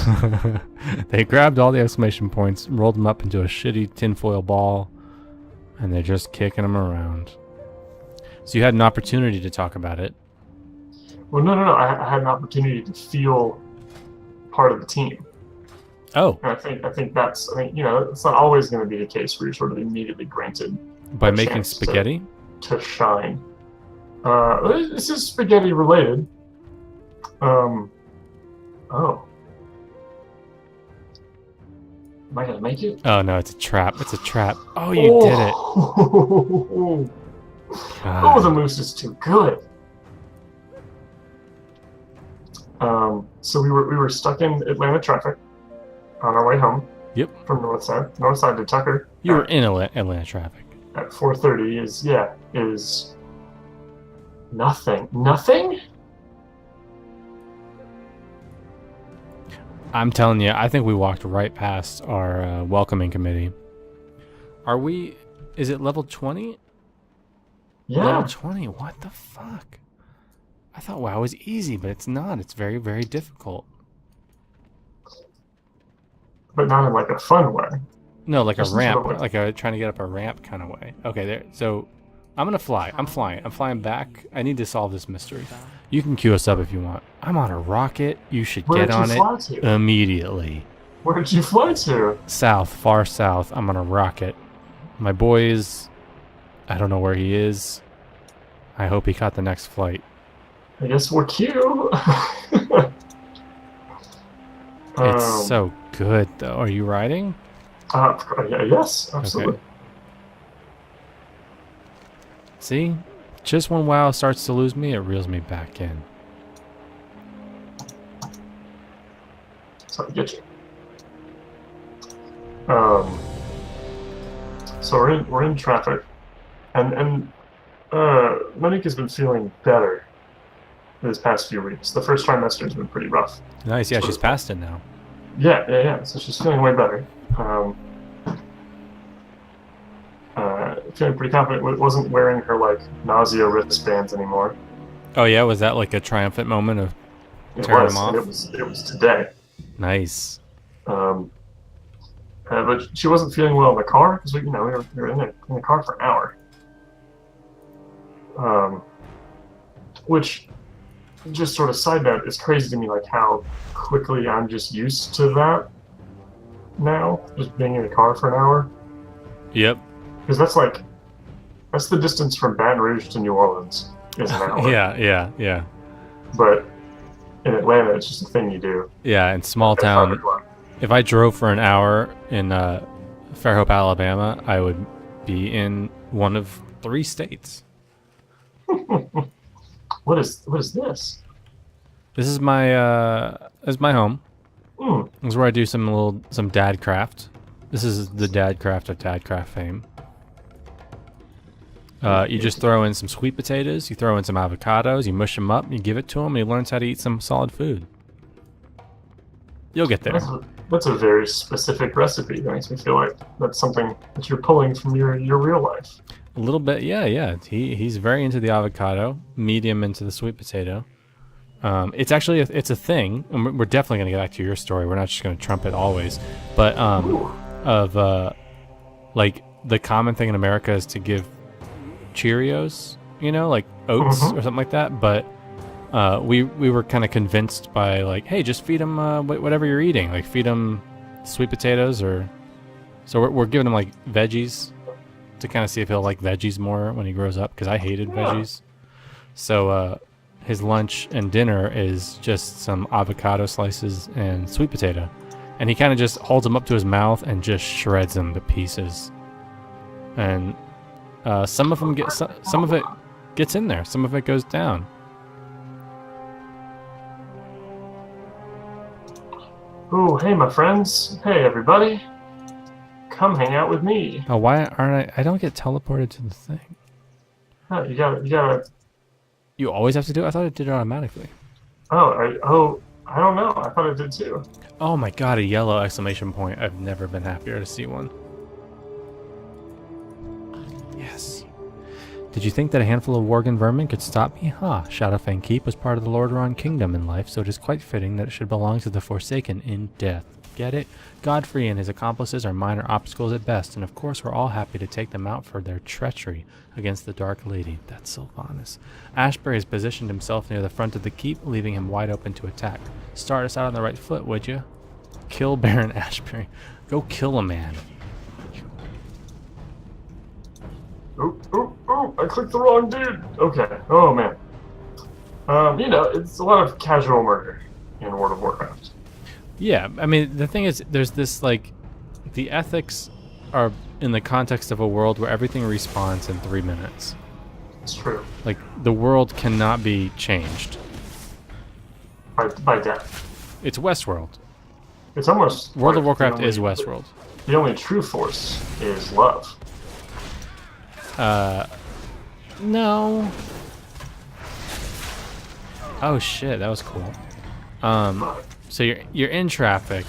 B: They grabbed all the exclamation points, rolled them up into a shitty tinfoil ball, and they're just kicking them around. So you had an opportunity to talk about it.
A: Well, no. I had an opportunity to feel part of the team.
B: Oh,
A: And I think it's not always going to be the case where you're sort of immediately granted
B: by
A: a
B: making
A: chance
B: spaghetti?
A: to shine. This is spaghetti related. Oh. Am I gonna make it?
B: Oh no, it's a trap. It's a trap. Oh, you did it.
A: Oh,
B: God.
A: the moose is too good. So we were stuck in Atlanta traffic on our way home
B: Yep.
A: from north side to Tucker.
B: You were in Atlanta traffic.
A: At 4:30 is nothing.
B: I'm telling you, I think we walked right past our welcoming committee. Are we? Is it level 20?
A: Yeah,
B: Level 20? What the fuck? I thought WoW was easy, but it's not. It's very, very difficult.
A: but not in like a fun way.
B: No, like a
A: Just
B: ramp,
A: sort of
B: like a trying to get up a ramp kind of way. Okay, there. So I'm gonna fly. I'm flying back. I need to solve this mystery. You can queue us up if you want. I'm on a rocket. You should
A: Where'd
B: get
A: you
B: on
A: fly
B: it
A: to?
B: immediately.
A: Where did you fly to?
B: South, far south. I'm on a rocket. My boy is. I don't know where he is. I hope he caught the next flight.
A: I guess we're Q.
B: It's so good, though. Are you riding?
A: Yeah, yes, absolutely.
B: Okay. See? Just when WoW starts to lose me, it reels me back in.
A: So I get you. So we're in traffic, and Monique has been feeling better this past few weeks. The first trimester has been pretty rough.
B: Nice. Yeah, she's past it now.
A: Yeah. So she's feeling way better. Feeling pretty confident. Wasn't wearing her like nausea wristbands anymore.
B: Oh, yeah? Was that like a triumphant moment of
A: It
B: tearing
A: was.
B: them off?
A: And it was today.
B: Nice.
A: But she wasn't feeling well in the car because we were in the car for an hour. Which, just sort of side note, is crazy to me, like how quickly I'm just used to that now, just being in the car for an hour.
B: Yep.
A: Because that's the distance from Baton Rouge to New Orleans is an hour.
B: Yeah.
A: But in Atlanta, it's just a thing you do.
B: Yeah, in small
A: At 5
B: town,
A: o'clock.
B: if I drove for an hour in Fairhope, Alabama, I would be in one of 3 states.
A: What is this?
B: This is my home.
A: Hmm.
B: This is where I do some Dadcraft. This is the Dadcraft of Dadcraft fame. You just throw in some sweet potatoes, you throw in some avocados, you mush them up, you give it to him, and he learns how to eat some solid food. You'll get there.
A: That's a very specific recipe. That makes me feel like that's something that you're pulling from your real life.
B: A little bit, yeah. He's very into the avocado, medium into the sweet potato. It's actually it's a thing, and we're definitely gonna get back to your story. We're not just gonna trump it always, but like the common thing in America is to give Cheerios, like oats or something like that. But we were kind of convinced by like, hey, just feed him whatever you're eating, like feed him sweet potatoes so we're giving him like veggies to kind of see if he'll like veggies more when he grows up, because I hated veggies. So his lunch and dinner is just some avocado slices and sweet potato, and he kind of just holds them up to his mouth and just shreds them to pieces. And some of it gets in there, some of it goes down.
A: Ooh, hey, my friends. Hey, everybody. Come hang out with me.
B: Oh, why aren't I don't get teleported to the thing.
A: Oh, you gotta.
B: You always have to do it? I thought it did it automatically.
A: I don't know. I thought it did too.
B: Oh my god, a yellow exclamation point. I've never been happier to see one. Yes. Did you think that a handful of Worgen vermin could stop me? Shadowfang Keep was part of the Lordaeron kingdom in life, so it is quite fitting that it should belong to the Forsaken in death. Get it? Godfrey and his accomplices are minor obstacles at best, and of course we're all happy to take them out for their treachery against the Dark Lady. That's Sylvanas. Ashbury has positioned himself near the front of the keep, leaving him wide open to attack. Start us out on the right foot, would you? Kill Baron Ashbury. Go kill a man.
A: Oh, I clicked the wrong dude. Okay. Oh, man. It's a lot of casual murder in World of Warcraft.
B: Yeah, I mean, the thing is, there's this, like, the ethics are in the context of a world where everything respawns in 3 minutes.
A: It's true.
B: Like, the world cannot be changed.
A: by death.
B: It's Westworld.
A: It's almost
B: World of
A: like
B: Warcraft is Westworld.
A: The only true force is love.
B: No. Oh shit, that was cool. So you're in traffic.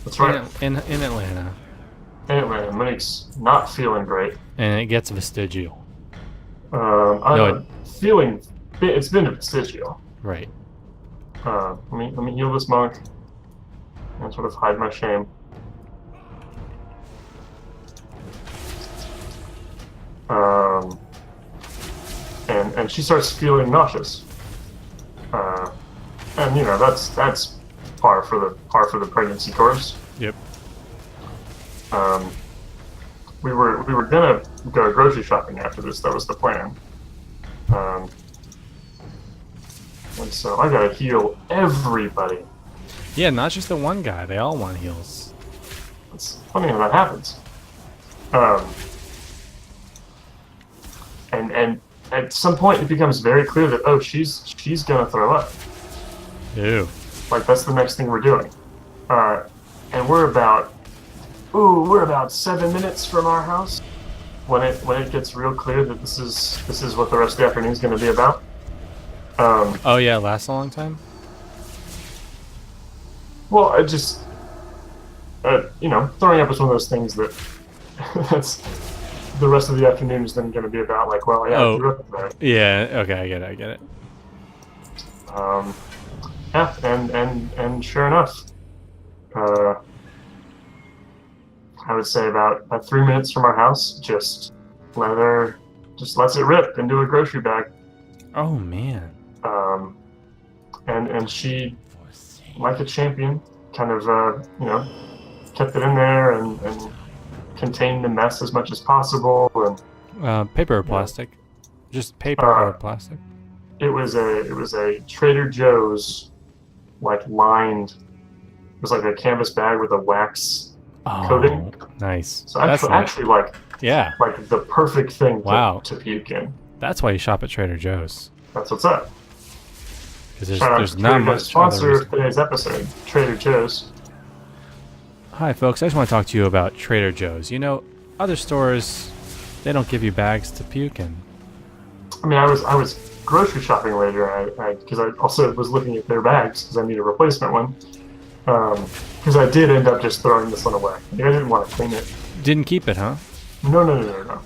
A: That's right.
B: In Atlanta,
A: Anyway, Monique's not feeling great.
B: and it gets vestigial.
A: I'm feeling. It's been vestigial.
B: Right.
A: Let me heal this monk and sort of hide my shame. And she starts feeling nauseous. And that's par for the pregnancy course.
B: Yep.
A: We were gonna go grocery shopping after this. That was the plan. And so I gotta heal everybody.
B: Yeah, not just the one guy. They all want heals.
A: It's funny how that happens. And at some point it becomes very clear that she's gonna throw up.
B: Ew.
A: Like that's the next thing we're doing. And we're about 7 minutes from our house when it gets real clear that this is what the rest of the afternoon is gonna be about.
B: Oh yeah, it lasts a long time.
A: Well, I just throwing up is one of those things that that's the rest of the afternoon is then going to be about. Like, well, yeah, I threw up today.
B: Yeah. Okay, I get it.
A: Yeah, and sure enough, I would say about 3 minutes from our house, just lets it rip into a grocery bag.
B: Oh man.
A: And she, like a champion, kind of kept it in there and contained the mess as much as possible. And
B: Paper or plastic? Just paper or plastic?
A: it was a Trader Joe's lined. It was like a canvas bag with a wax coating.
B: Nice.
A: So
B: That's
A: actually
B: nice. Yeah.
A: like the perfect thing to puke in.
B: That's why you shop at Trader Joe's.
A: That's what's up.
B: Because
A: Shout out
B: there's
A: to
B: not
A: Trader
B: much
A: Joe's sponsor
B: other
A: of today's episode, Trader Joe's.
B: Hi folks, I just want to talk to you about Trader Joe's. You know, other stores, they don't give you bags to puke in.
A: I mean, I was grocery shopping later, because I also was looking at their bags because I need a replacement one. Because I did end up just throwing this one away. I didn't want to clean it.
B: Didn't keep it, huh?
A: No.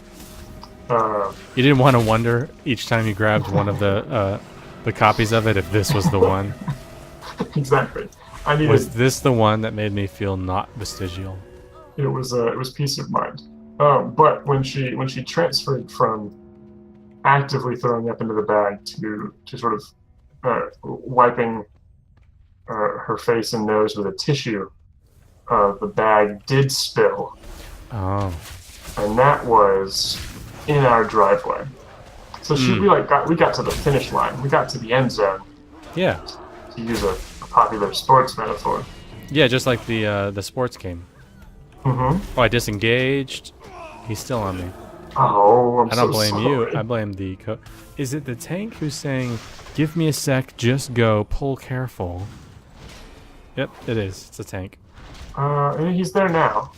B: You didn't want to wonder each time you grabbed one of the copies of it if this was the one?
A: Exactly.
B: Was this the one that made me feel not vestigial?
A: It was peace of mind. But when she transferred from actively throwing up into the bag to sort of wiping her face and nose with a tissue, the bag did spill.
B: Oh.
A: And that was in our driveway. So we got to the finish line. We got to the end zone.
B: Yeah.
A: To use a popular sports metaphor.
B: Yeah, just like the sports game.
A: Mm-hmm.
B: Oh, I disengaged. He's still on me.
A: Oh,
B: I don't blame you. I blame the Is it the tank who's saying, "Give me a sec, just go, pull careful"? Yep, it is. It's a tank.
A: He's there now.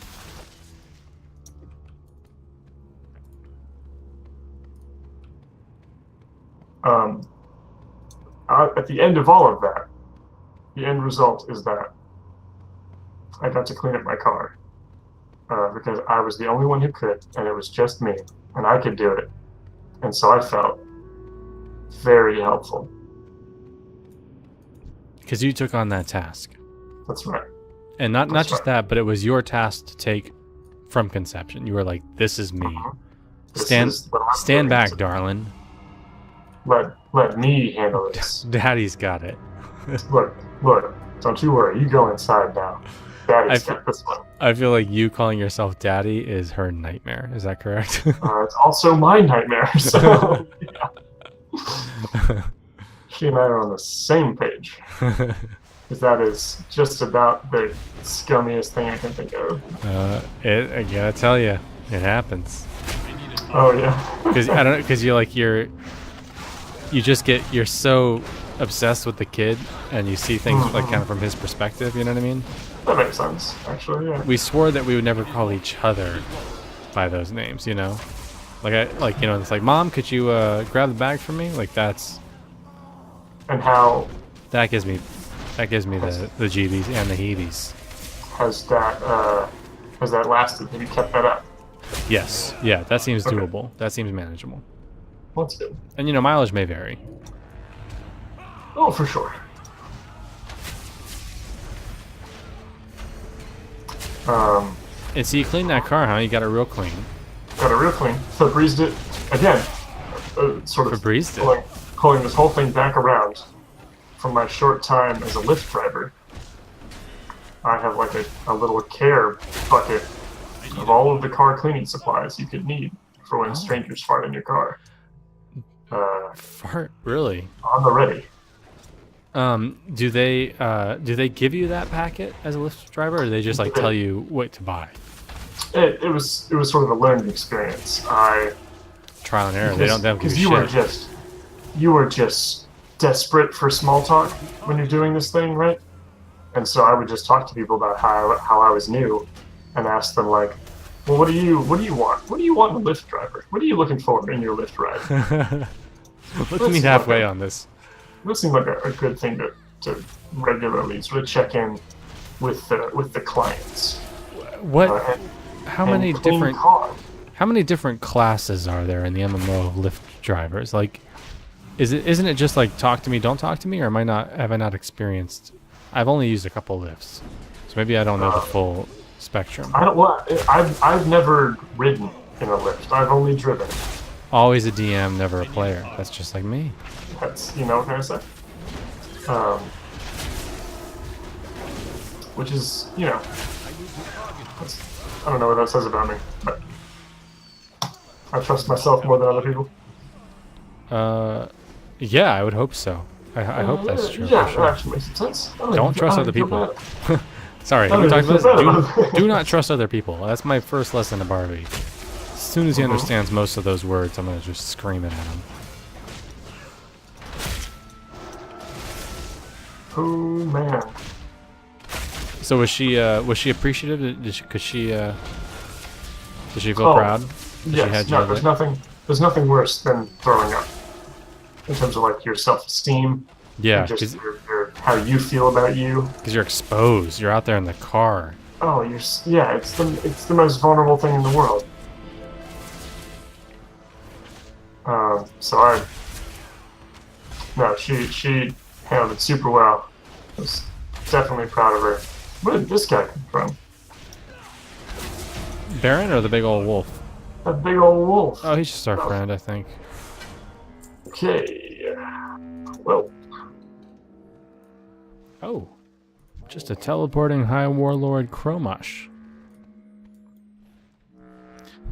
A: At the end of all of that, the end result is that I got to clean up my car because I was the only one who could, and it was just me, and I could do it, and so I felt very helpful.
B: Because you took on that task.
A: That's right.
B: And not just that, but it was your task to take from conception. You were like, "This is me. Stand back, darling.
A: Let me handle this.
B: Daddy's got it."
A: Look, don't you worry. You go inside now. Daddy's got this one.
B: I feel like you calling yourself daddy is her nightmare. Is that correct?
A: It's also my nightmare. So, yeah. She and I are on the same page. Because that is just about the scummiest thing I can think of.
B: I gotta tell you, it happens.
A: Oh yeah.
B: Because I don't know. Because you're so obsessed with the kid, and you see things like kind of from his perspective. You know what I mean?
A: That makes sense, actually. Yeah.
B: We swore that we would never call each other by those names. You know, it's like, Mom, could you grab the bag for me? Like that gives me the GBs and the heebies.
A: Has that lasted? Have you kept that up?
B: Yes. Yeah, that seems
A: Okay.
B: doable. That seems manageable.
A: Well, that's good.
B: And mileage may vary.
A: Oh, for sure.
B: And so you clean that car, huh? You got it real clean.
A: Got it real clean. Febrezed it again. Sort of
B: Febrezed it?
A: pulling this whole thing back around from my short time as a Lyft driver. I have like a little care bucket of all of the car cleaning supplies you could need for when strangers fart in your car.
B: Fart? Really?
A: On the ready.
B: Do they give you that packet as a Lyft driver, or do they just like tell you what to buy?
A: It was sort of a learning experience.
B: Trial and error. They don't give
A: because
B: you
A: shit. You were just desperate for small talk when you're doing this thing, right? And so I would just talk to people about how I was new, and ask them like, well, what do you want? What do you want in a Lyft driver? What are you looking for in your Lyft ride?
B: Let's meet halfway on this.
A: That seemed like a good thing to regularly sort of check in with the clients.
B: What? How many
A: clean
B: different?
A: car.
B: How many different classes are there in the MMO of Lyft drivers? Like, isn't it just like talk to me, don't talk to me, or have I not experienced? I've only used a couple Lyfts, so maybe I don't know the full spectrum.
A: I've never ridden in a Lyft. I've only driven.
B: Always a DM, never a player. That's just like me.
A: That's what can I say? Which is I don't know what that says about me, but I trust myself more than other people.
B: Yeah, I would hope so. I hope that's true.
A: Yeah,
B: for
A: that
B: sure.
A: actually makes sense.
B: Don't trust other people. Sorry,
A: I
B: we
A: don't
B: talked
A: even
B: about
A: feel
B: this.
A: bad about it.
B: Do not trust other people. That's my first lesson to Barbie. As soon as he understands most of those words, I'm gonna just scream it at him.
A: Oh man.
B: So was she appreciative? Did she feel proud? That she had
A: Yes.
B: you
A: No,
B: there?
A: there's nothing worse than throwing up in terms of like your self-esteem.
B: Yeah,
A: And just your how you feel about you.
B: because you're exposed. You're out there in the car.
A: Oh, it's the most vulnerable thing in the world. She handled it super well. I was definitely proud of her. Where did this guy come from?
B: Baron or the big old wolf?
A: That big old wolf.
B: Oh, he's just our friend, I think.
A: Okay. Well,
B: Oh, just a teleporting High Warlord Chromash.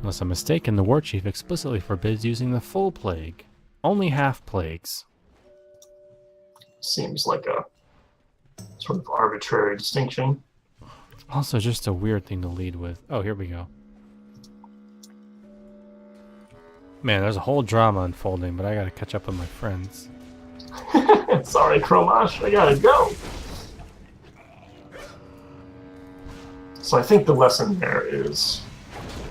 B: Unless I'm mistaken, the War Chief explicitly forbids using the full plague. Only half plagues.
A: seems like a sort of arbitrary distinction.
B: Also, just a weird thing to lead with. Oh, here we go. Man, there's a whole drama unfolding, but I gotta catch up with my friends.
A: Sorry, Chromash, I gotta go. So I think the lesson there is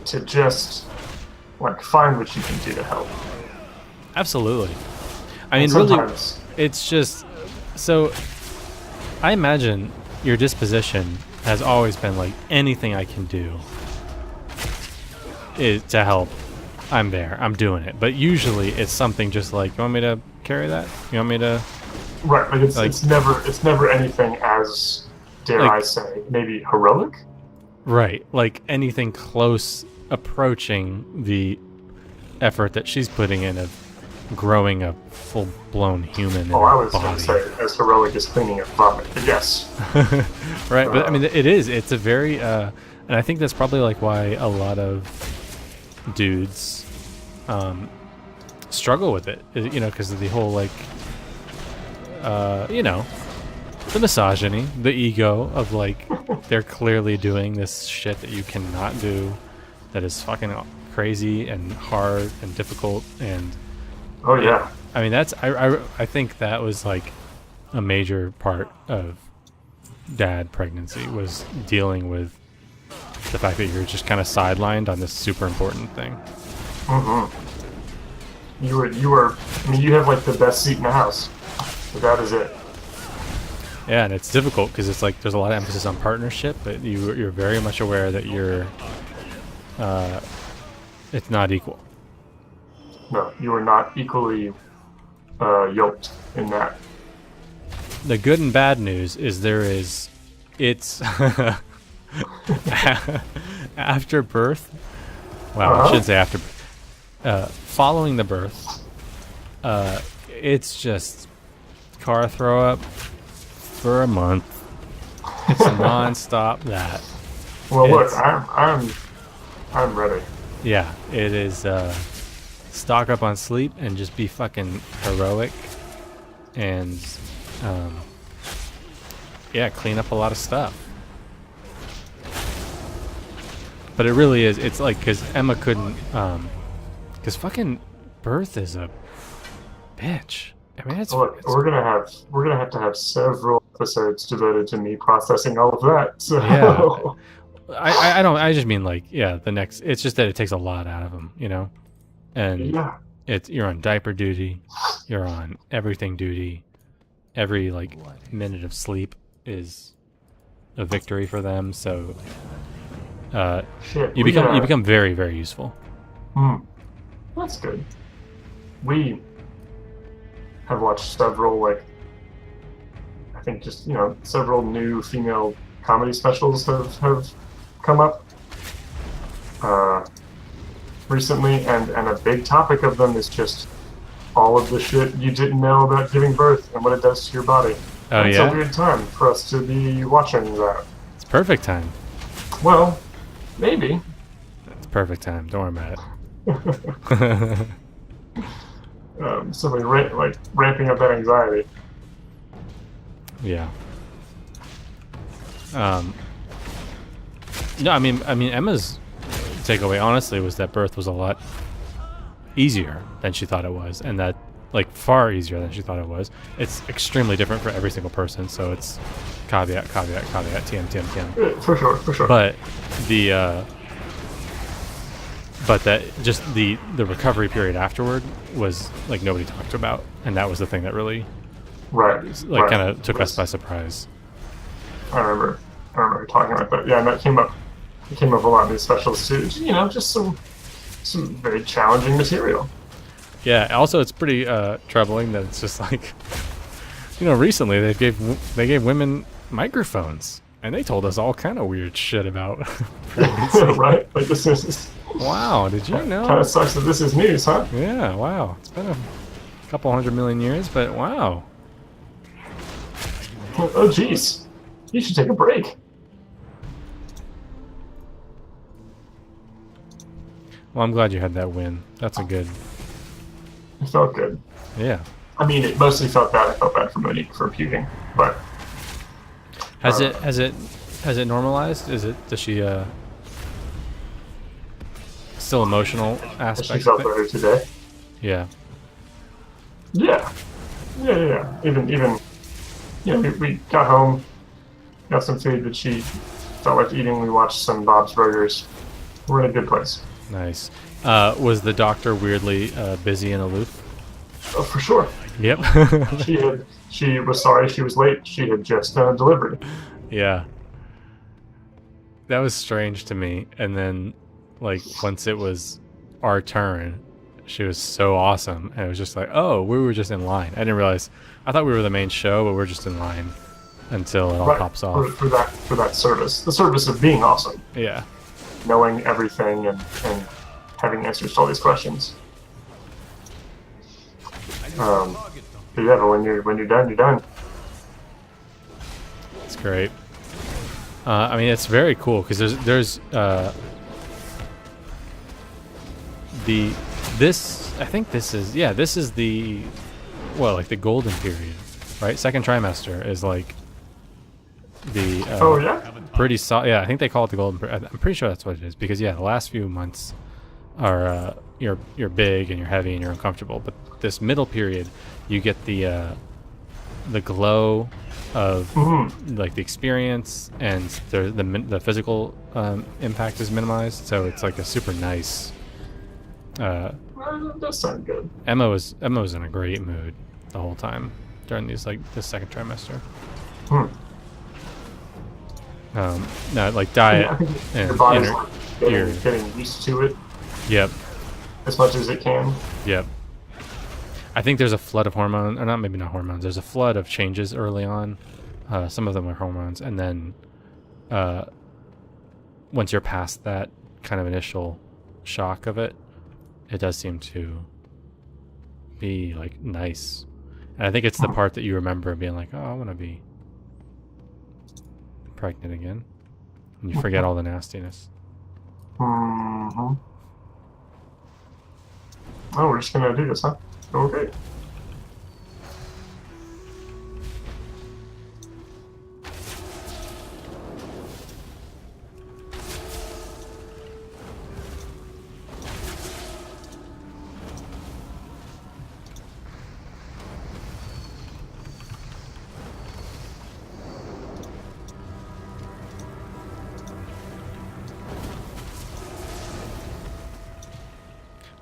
A: to just like find what you can do to help.
B: Absolutely. I mean,
A: And
B: really,
A: sometimes,
B: it's just... So, I imagine your disposition has always been like, anything I can do is to help. I'm there. I'm doing it. But usually it's something just like, you want me to carry that? You want me to...
A: right, like it's never anything as, dare
B: Like-
A: I say, maybe heroic?
B: Right. Like anything close approaching the effort that she's putting in of growing a full-blown human in
A: Oh, I
B: her
A: was going
B: body.
A: to say as heroic as cleaning a vomit, but yes.
B: Right, but I mean, it is. It's a very, and I think that's probably like why a lot of dudes struggle with it, you know, because of the whole like, you know, the misogyny, the ego of like, they're clearly doing this shit that you cannot do, that is fucking crazy and hard and difficult, and
A: Oh yeah.
B: I mean, I think that was like a major part of dad pregnancy, was dealing with the fact that you're just kind of sidelined on this super important thing.
A: You were. I mean, you have like the best seat in the house. But that is it.
B: Yeah, and it's difficult because it's like there's a lot of emphasis on partnership, but you're very much aware that it's not equal.
A: No, you are not equally yoked in that.
B: The good and bad news is it's after birth. Wow, I shouldn't say after birth. Following the birth, it's just car throw up for a month. It's non-stop that.
A: Well, look,
B: It's-
A: I'm ready.
B: Yeah, it is. Stock up on sleep and just be fucking heroic, and yeah, clean up a lot of stuff. But it really is. It's like because Emma couldn't, because fucking birth is a bitch. I mean,
A: Look, we're gonna have to have several episodes devoted to me processing all of that. So.
B: Yeah. I don't. I just mean like, yeah, the next. It's just that it takes a lot out of them, you know. And
A: Yeah.
B: you're on diaper duty, you're on everything duty. Every like minute of sleep is a victory for them. So
A: Shit.
B: you become very, very useful.
A: That's good. We have watched several, like, I think just, several new female comedy specials have come up recently, and a big topic of them is just all of the shit you didn't know about giving birth and what it does to your body.
B: Oh,
A: It's
B: yeah?
A: a weird time for us to be watching that.
B: It's perfect time.
A: Well, maybe.
B: It's perfect time. Don't worry about it.
A: Simply ramping up that anxiety.
B: Yeah. No, I mean Emma's takeaway honestly was that birth was a lot easier than she thought it was, and that like far easier than she thought it was. It's extremely different for every single person, so it's caveat, TM.
A: For sure.
B: But but that just the recovery period afterward was like nobody talked about, and that was the thing that really
A: Right.
B: kind of took us by surprise.
A: I remember talking about that. Yeah, and that came up a lot in these specials too. Just some very challenging material.
B: Yeah. Also, it's pretty troubling that it's just like, recently they gave women microphones, and they told us all kind of weird shit about pregnancy.
A: Right? Like this is
B: Wow, did you know?
A: kind of sucks that this is news, huh?
B: Yeah. Wow. It's been a couple 100 million years, but wow.
A: Oh, jeez. You should take a break.
B: Well, I'm glad you had that win. That's a good.
A: It felt good.
B: Yeah.
A: I mean, it mostly felt bad. I felt bad for Monique for puking, but
B: Has it normalized? Does she still emotional
A: she
B: aspect?
A: felt
B: of it?
A: better today.
B: Yeah.
A: Yeah. Even we got home, got some food that she felt like eating. We watched some Bob's Burgers. We're in a good place.
B: Nice. Was the doctor weirdly busy and aloof?
A: Oh, for sure.
B: Yep.
A: She was sorry she was late. She had just done a delivery.
B: Yeah. That was strange to me. And then, like, once it was our turn, she was so awesome. And it was just like, oh, we were just in line. I didn't realize. I thought we were the main show, but we're just in line until it all pops off.
A: For that service. The service of being awesome.
B: Yeah.
A: Knowing everything and having answers to all these questions. But yeah, but when you're done, you're done.
B: It's great. I mean, it's very cool because there's I think this is the like the golden period, right? Second trimester is like the
A: Oh yeah.
B: pretty solid. Yeah, I think they call it the golden period. I'm pretty sure that's what it is because the last few months are you're big and you're heavy and you're uncomfortable. But this middle period, you get the glow of like the experience, and the physical impact is minimized. So it's like a super nice.
A: That does sound good.
B: Emma was in a great mood the whole time during this second trimester. No, like diet
A: I think
B: and
A: your body's
B: ener-
A: like
B: your-
A: getting used to it
B: Yep.
A: as much as it can.
B: Yep. I think there's a flood of hormones, or not, maybe not hormones. There's a flood of changes early on. Some of them are hormones, and then once you're past that kind of initial shock of it, it does seem to be like nice. And I think it's the part that you remember being like, oh, I want to be pregnant again. And you forget all the nastiness.
A: Mm-hmm. Oh, we're just gonna do this, huh? Okay.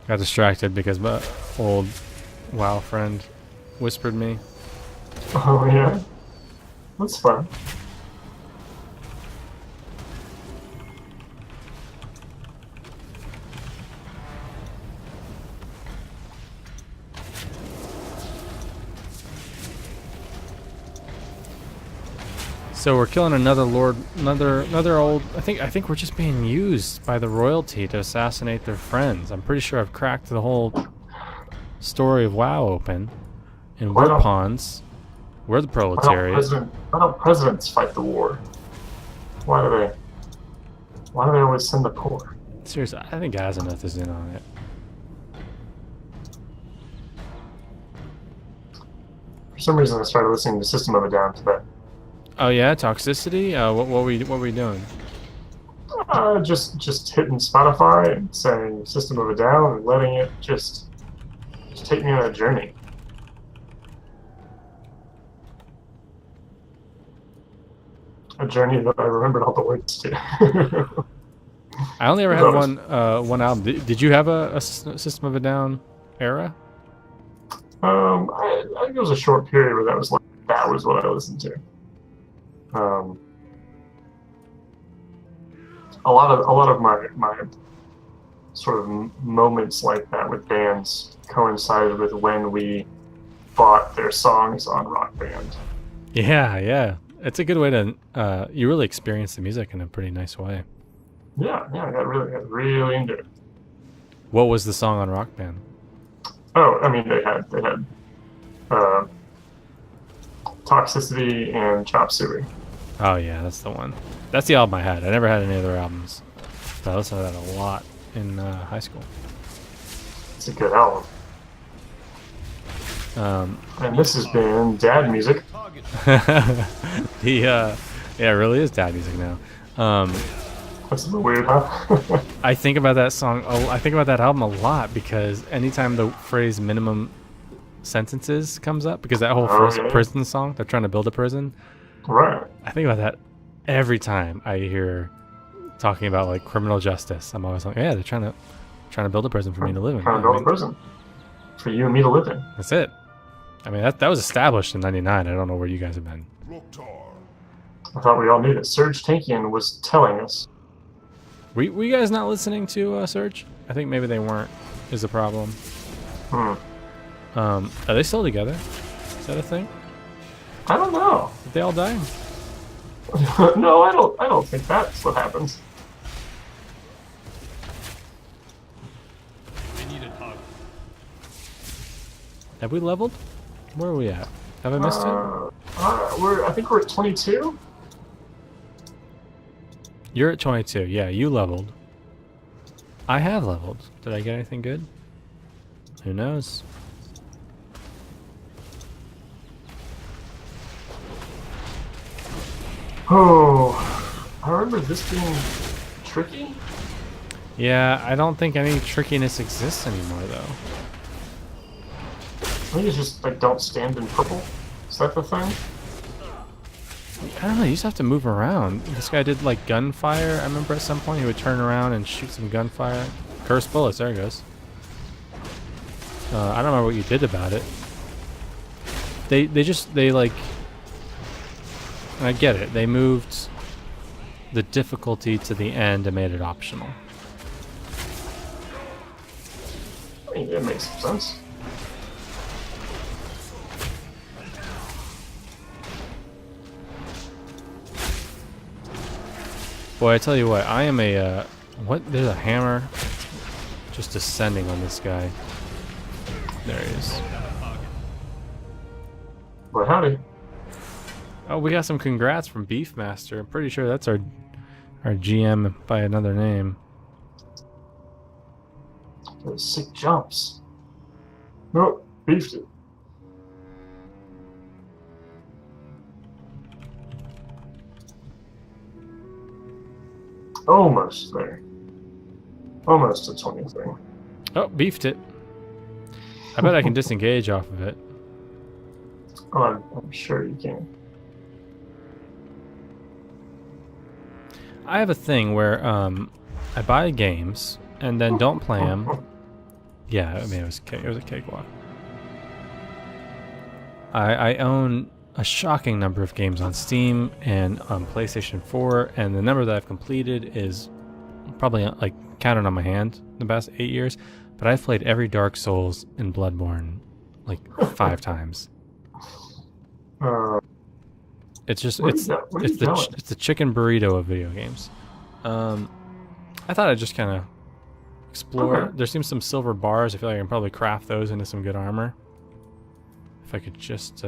B: Got distracted because my old WoW friend whispered me.
A: Oh yeah, that's fun.
B: So we're killing another lord, another old. I think we're just being used by the royalty to assassinate their friends. I'm pretty sure I've cracked the whole story of WoW open, and
A: Why
B: we're
A: don't-
B: pawns. We're the
A: Why
B: proletariat.
A: don't presidents fight the war? Why do they always send the poor?
B: Seriously, I think Azimuth is in on it.
A: For some reason, I started listening to System of a Down today.
B: Oh yeah, toxicity. What were we doing?
A: Just hitting Spotify and saying System of a Down and letting it just take me on a journey. A journey that I remembered all the words to.
B: I only ever had
A: Those.
B: one album. Did you have a System of a Down era?
A: I think it was a short period where that was what I listened to. A lot of my sort of moments like that with bands coincided with when we bought their songs on Rock Band.
B: Yeah. It's a good way to you really experience the music in a pretty nice way.
A: Yeah, I got really into it.
B: What was the song on Rock Band?
A: Oh, I mean they had Toxicity and Chop Suey.
B: Oh yeah, that's the one. That's the album I had. I never had any other albums. But I listened to that a lot in high school.
A: It's a good album. And this has been Dad Music.
B: Yeah, it really is dad music now.
A: That's a little weird, huh?
B: I think about that song. Oh, I think about that album a lot because anytime the phrase "minimum sentences" comes up, because that whole first
A: yeah.
B: prison song, they're trying to build a prison.
A: Right.
B: I think about that every time I hear talking about like criminal justice. I'm always like, yeah, they're trying to build a prison for me to live in.
A: Trying to build a prison for you and me to live in.
B: That's it. I mean, that was established in '99. I don't know where you guys have been.
A: I thought we all knew that Serge Tankian was telling us.
B: Were you guys not listening to Surge? I think maybe they weren't. Is the problem? Are they still together? Is that a thing?
A: I don't know.
B: Did they all die?
A: No, I don't think that's what happens.
C: I need a hug.
B: Have we leveled? Where are we at? Have I missed it?
A: I think we're at 22.
B: You're at 22. Yeah, you leveled. I have leveled. Did I get anything good? Who knows?
A: Oh, I remember this being tricky.
B: Yeah, I don't think any trickiness exists anymore, though.
A: I think it's just like don't stand in purple. Is that the thing?
B: I don't know, you just have to move around. This guy did like gunfire. I remember at some point he would turn around and shoot some gunfire. Cursed bullets, there it goes. I don't remember what you did about it. They like... I get it. They moved the difficulty to the end and made it optional.
A: I mean, it makes some sense.
B: Boy, I tell you what, I am a, what? There's a hammer just descending on this guy. There he is.
A: But howdy.
B: Oh, we got some congrats from Beefmaster. I'm pretty sure that's our GM by another name.
A: Those sick jumps. Nope, beefed it. Almost there. Almost a 23.
B: Oh, beefed it. I bet I can disengage off of it.
A: Oh, I'm sure you can.
B: I have a thing where I buy games and then don't play them. Yeah, I mean it was a cakewalk. I own a shocking number of games on Steam and on PlayStation 4, and the number that I've completed is probably like counted on my hand the past 8 years. But I've played every Dark Souls and Bloodborne like 5 times. It's just it's the chicken burrito of video games. I thought I'd just kind of explore.
A: Okay.
B: There seems some silver bars. I feel like I can probably craft those into some good armor. If I could just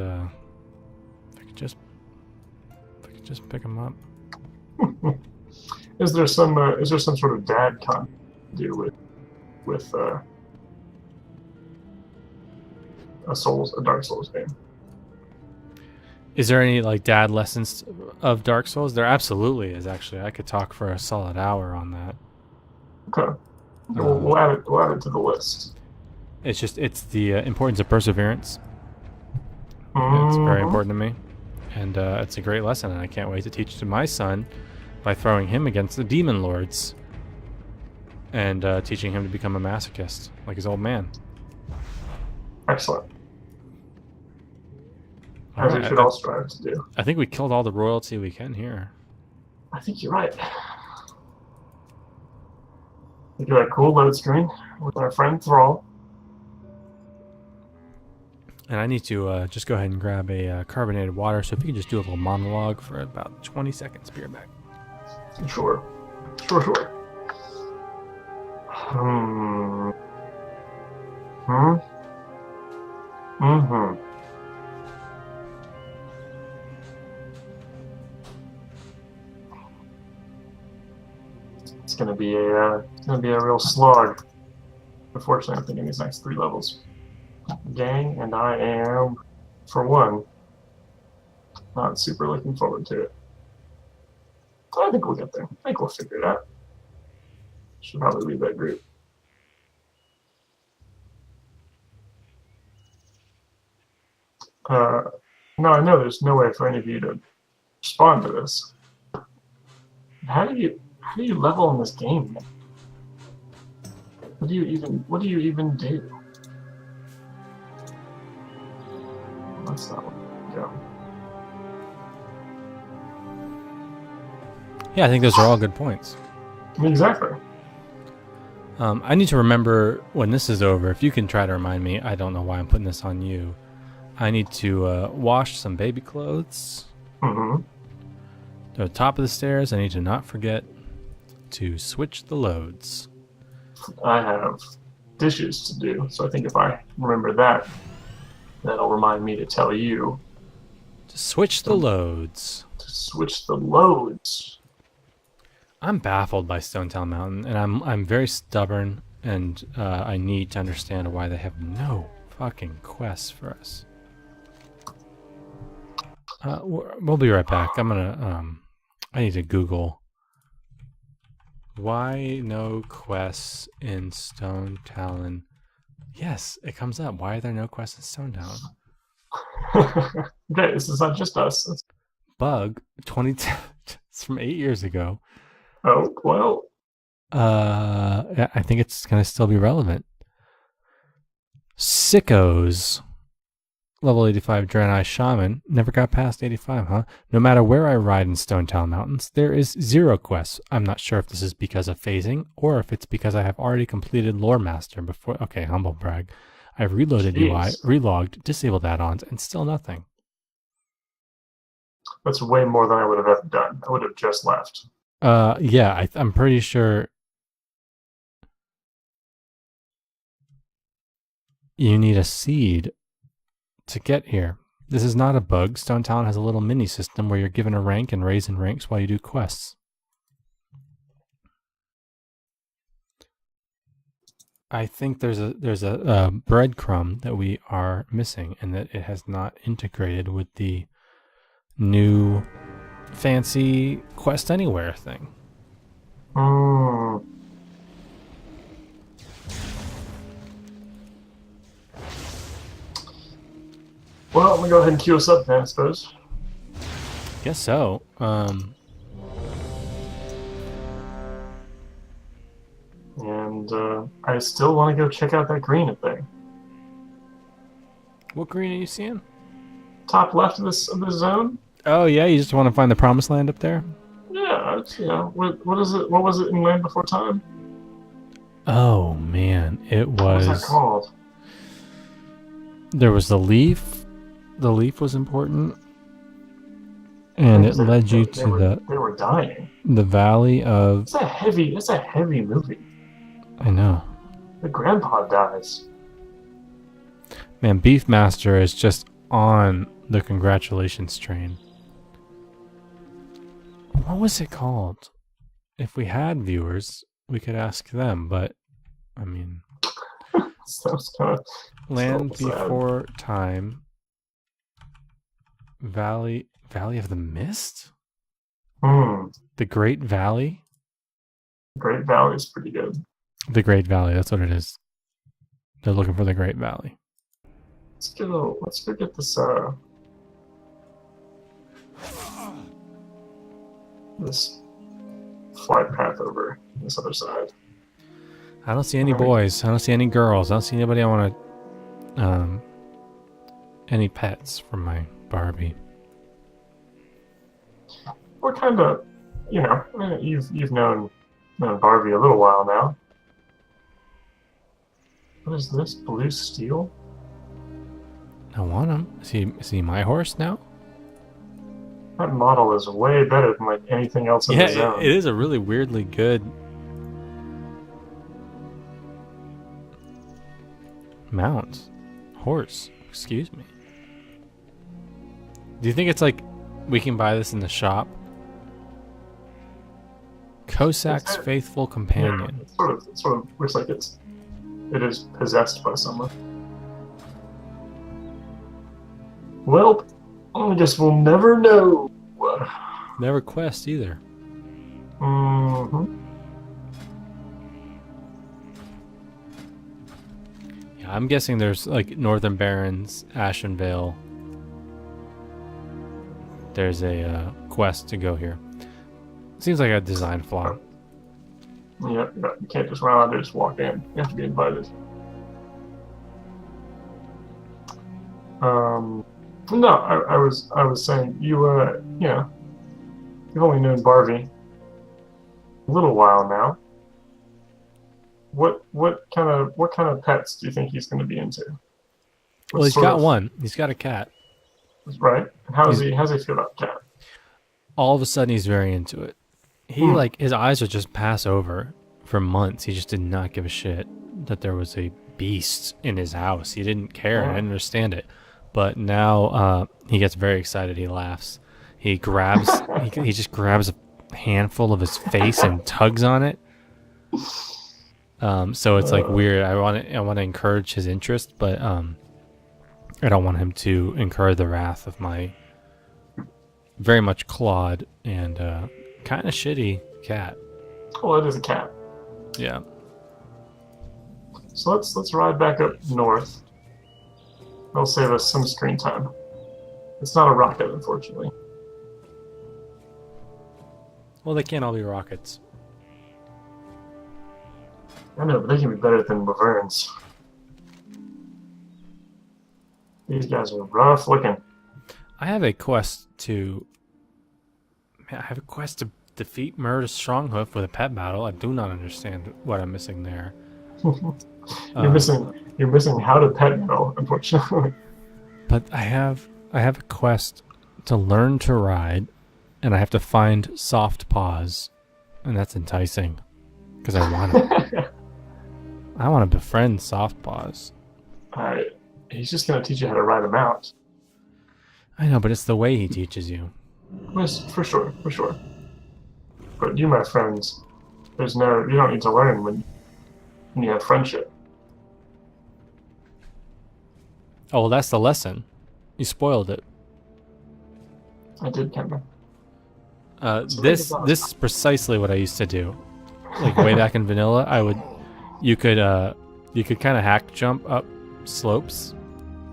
B: pick them up.
A: Is there some sort of dad con to do with a Dark Souls game?
B: Is there any like dad lessons of Dark Souls? There absolutely is. Actually, I could talk for a solid hour on that.
A: Okay, we'll add it to the list.
B: It's the importance of perseverance. It's very important to me, and it's a great lesson, and I can't wait to teach to my son by throwing him against the demon lords and teaching him to become a masochist like his old man.
A: Excellent.
B: All
A: As
B: right,
A: we should all strive to do.
B: I think we killed all the royalty we can here.
A: I think you're right. Look at that cool load screen with our friend Thrall.
B: And I need to just go ahead and grab a carbonated water, so if you can just do a little monologue for about 20 seconds, be right back.
A: Sure. It's gonna be a real slog. Unfortunately, I'm thinking these next 3 levels. Gang, and I am, for one, not super looking forward to it. I think we'll get there. I think we'll figure it out. Should probably leave that group. No, I know there's no way for any of you to respond to this. How do you level in this game? What do you even do? That's not what go.
B: Yeah, I think those are all good points.
A: Exactly.
B: I need to remember when this is over, if you can try to remind me, I don't know why I'm putting this on you. I need to wash some baby clothes.
A: Mm-hmm.
B: To the top of the stairs, I need to not forget to switch the loads.
A: I have dishes to do, so I think if I remember that, that'll remind me to tell you
B: To switch the loads.
A: to switch the loads.
B: I'm baffled by Stonetown Mountain, and I'm very stubborn, and I need to understand why they have no fucking quests for us. We'll be right back. I'm gonna I need to Google Why no quests in Stone Talon? Yes, it comes up. Why are there no quests in Stone Talon?
A: Okay, this is not just us.
B: Bug 2010. It's from 8 years ago.
A: Oh, well.
B: I think it's gonna still be relevant. Sickos. Level 85 Draenei Shaman. Never got past 85, huh? No matter where I ride in Stone Town Mountains, there is 0 quests. I'm not sure if this is because of phasing, or if it's because I have already completed Lore Master before. Okay, humble brag. I've reloaded UI,
A: Jeez.
B: relogged, disabled add-ons, and still nothing.
A: That's way more than I would have ever done. I would have just left.
B: Yeah, I'm pretty sure you need a seed to get here. This is not a bug. Stone Town has a little mini system where you're given a rank and raised in ranks while you do quests. I think there's a breadcrumb that we are missing, and that it has not integrated with the new fancy Quest Anywhere thing.
A: Hmm. Well, I'm gonna go ahead and queue us up then, I suppose.
B: Guess so.
A: And I still want to go check out that green thing.
B: What green are you seeing?
A: Top left of this zone.
B: Oh yeah, you just want to find the promised land up there?
A: Yeah, it's, what is it? What was it in Land Before Time?
B: Oh man, it
A: What was that
B: was.
A: called?
B: There was the leaf. The leaf was important, and it led you to
A: They were dying.
B: the valley of.
A: It's a heavy movie.
B: I know,
A: The grandpa dies.
B: man. Beefmaster is just on the congratulations train. What was it called? If we had viewers, we could ask them. But I mean,
A: Sounds kind of
B: Land
A: so sad.
B: Before Time. Valley of the Mist? The Great Valley?
A: Great Valley is pretty good.
B: The Great Valley, that's what it is. They're looking for the Great Valley.
A: Let's go get this this flight path over this other side.
B: I don't see any boys. I don't see any girls. I don't see anybody I want to any pets from my Barbie.
A: We're kind of, you've known Barbie a little while now. What is this? Blue steel?
B: I want him. Is he my horse now?
A: That model is way better than like anything else in the zone.
B: It is a really weirdly good mount. Horse. Excuse me. Do you think it's like we can buy this in the shop? Kosak's faithful companion.
A: Yeah, it sort of looks like it is possessed by someone. Well, I guess we'll never know.
B: Never quest either.
A: Mm-hmm.
B: Yeah, I'm guessing there's like Northern Barrens, Ashenvale. There's a quest to go here. Seems like a design flaw.
A: Yeah, you can't just run out there, just walk in. You have to be invited. No, I was saying you've only known Barbie a little while now. What kind of pets do you think he's going to be into?
B: Well, he's got one. He's got a cat.
A: Right. And how's he feel about cat?
B: All of a sudden, he's very into it. He his eyes would just pass over for months. He just did not give a shit that there was a beast in his house. He didn't care. I didn't understand it. But now he gets very excited. He laughs. He grabs. he just grabs a handful of his face and tugs on it. So it's like weird. I want to encourage his interest, but I don't want him to incur the wrath of my very much clawed and kind of shitty cat.
A: Oh, it is a cat.
B: Yeah.
A: So let's ride back up north. That'll save us some screen time. It's not a rocket, unfortunately.
B: Well, they can't all be rockets.
A: I know, but they can be better than Laverne's. These guys are rough looking.
B: I have a quest to. I have a quest to defeat Murder Stronghoof with a pet battle. I do not understand what I'm missing there.
A: You're missing how to pet battle, unfortunately.
B: But I have a quest to learn to ride, and I have to find Soft Paws, and that's enticing because I want to. I want to befriend Soft Paws.
A: He's just gonna teach you how to ride a mount.
B: I know, but it's the way he teaches you.
A: Yes, for sure. But you, my friends, you don't need to learn when you have friendship.
B: Oh, well, that's the lesson. You spoiled it.
A: I did, Kemba.
B: This is precisely what I used to do. Like way back in vanilla, you could kind of hack jump up slopes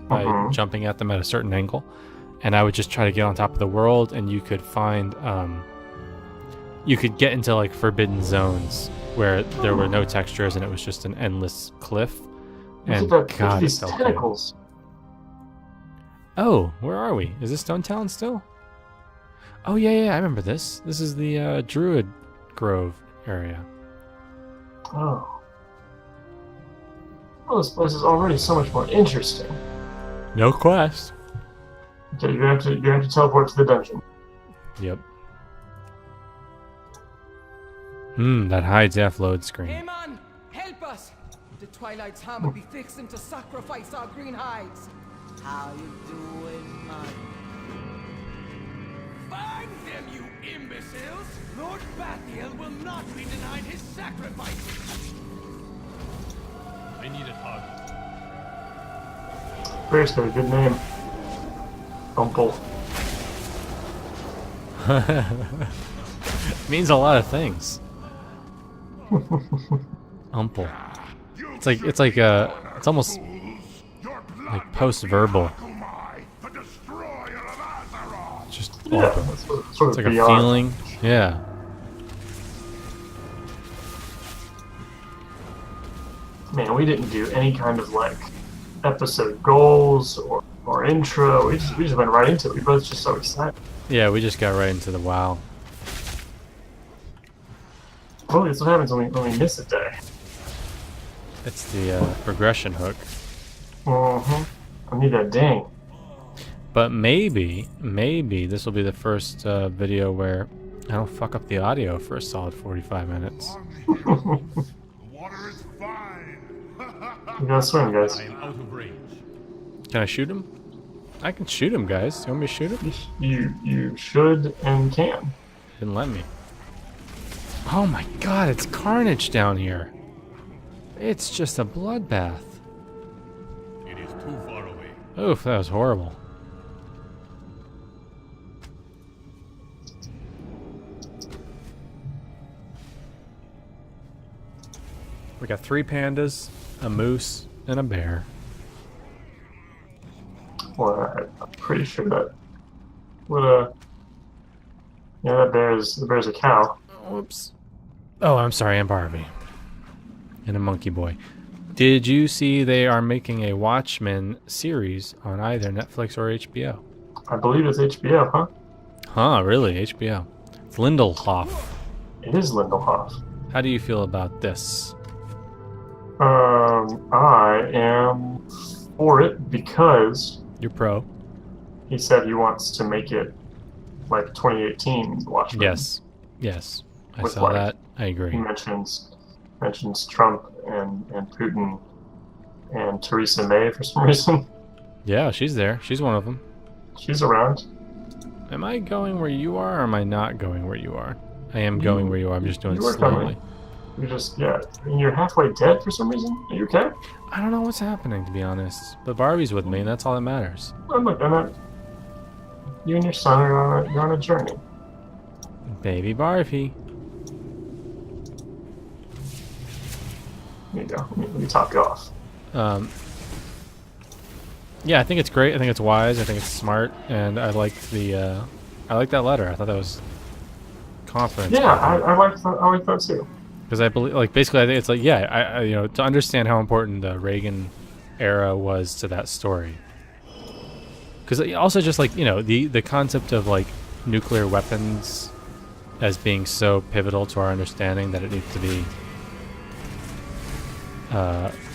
B: by jumping at them at a certain angle, and I would just try to get on top of the world, and you could find you could get into like forbidden zones where there were no textures and it was just an endless cliff. And God, it felt good. Oh, where are we? Is this Stone Town still? Oh yeah, I remember this. This is the Druid Grove area.
A: Oh. Well, this place is already so much more interesting.
B: No quest.
A: Okay, you have to teleport to the dungeon.
B: Yep. That high def load screen.
E: Hey man, help us! The Twilight's hammer be fixing to sacrifice our green hides.
D: How you doing, man?
C: Find them, you imbeciles! Lord Bathiel will not be denied his sacrifices! I need a target.
A: Bear's got a good name. Umple.
B: Means a lot of things. Umple. It's almost like post-verbal. Just
A: Yeah,
B: awful.
A: that's sort
B: It's
A: of
B: like a
A: beyond.
B: feeling. Yeah.
A: Man, we didn't do any kind of like episode goals or intro. We just went right into it. We both just so excited.
B: Yeah, we just got right into the WoW.
A: Well, that's what happens when we miss a day.
B: It's the progression hook.
A: I need that ding.
B: But maybe this will be the first video where I don't fuck up the audio for a solid 45 minutes.
C: The water is fine!
A: You gotta swim, guys.
C: I am out of range.
B: Can I shoot him? I can shoot him, guys. You want me to shoot him?
A: You should and can.
B: Didn't let me. Oh my god, it's carnage down here. It's just a bloodbath.
C: It is too far away.
B: Oof, that was horrible. We got 3 pandas, a moose, and a bear.
A: Well, I'm pretty sure that the bear's a cow.
B: Whoops. Oh, I'm sorry, I'm Barbie. And a monkey boy. Did you see they are making a Watchmen series on either Netflix or HBO?
A: I believe it's HBO, huh?
B: Huh, really? HBO. It's Lindelhof.
A: It is Lindelhof.
B: How do you feel about this?
A: I am for it because
B: You're pro.
A: he said he wants to make it like 2018 Watchmen.
B: Yes. I
A: With
B: saw
A: like-
B: that. I
A: He
B: agree.
A: mentions Trump and Putin and Theresa May for some reason.
B: Yeah, she's there. She's one of them.
A: She's around.
B: Am I going where you are, or am I not going where you are? I am going where you are. I'm just doing it
A: you are
B: slowly.
A: coming. You're halfway dead for some reason. Are you okay?
B: I don't know what's happening, to be honest. But Barbie's with me, and that's all that matters.
A: I'm not. You and your son you're on a journey.
B: Baby Barbie.
A: There you go. Let me top you off.
B: Yeah, I think it's great. I think it's wise. I think it's smart, and I like the I like that letter. I thought that was confidence.
A: Yeah, I like that too.
B: Because I believe, like, basically, I think it's like, yeah, I you know, to understand how important the Reagan era was to that story. Because also just like, you know, the concept of like nuclear weapons as being so pivotal to our understanding that it needs to be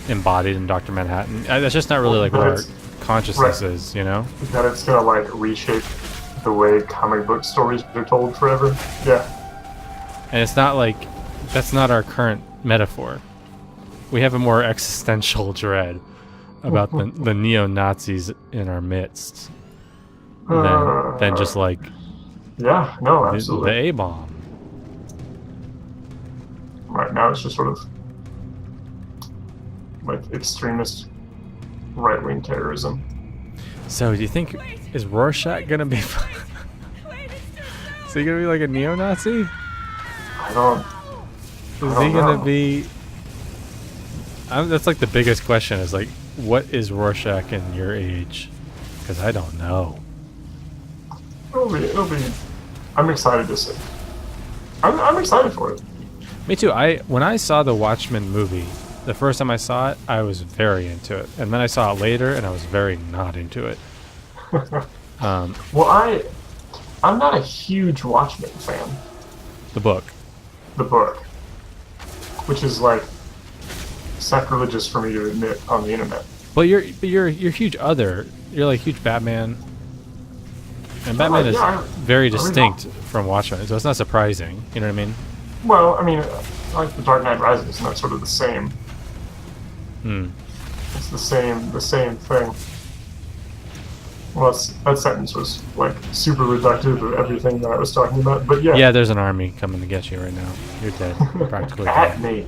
B: embodied in Dr. Manhattan. That's just not really like what our consciousness is, you know?
A: That it's gonna like reshape the way comic book stories are told forever. Yeah.
B: And it's not like, that's not our current metaphor. We have a more existential dread about the neo-Nazis in our midst than just like
A: yeah, no,
B: the
A: absolutely.
B: A-bomb.
A: Right now it's just sort of like extremist right-wing terrorism.
B: So do you think, is Rorschach gonna be is he gonna be like a neo-Nazi?
A: I don't
B: Is he gonna
A: know.
B: be that's like the biggest question, is like, what is Rorschach in your age? Because I don't know.
A: It'll be. I'm excited to see. I'm excited for it.
B: Me too. When I saw the Watchmen movie, the first time I saw it, I was very into it, and then I saw it later, and I was very not into it.
A: Well, I'm not a huge Watchmen fan.
B: The book.
A: The book, which is like sacrilegious for me to admit on the internet.
B: But you're huge other. You're like huge Batman. And Batman is very distinct from Watchmen, so it's not surprising. You know what I mean?
A: Well, I mean, I like the Dark Knight Rises, and that's sort of the same. It's the same thing. Well, that sentence was like super reductive of everything that I was talking about, but yeah.
B: Yeah, there's an army coming to get you right now. You're dead, practically
A: At
B: dead.
A: me.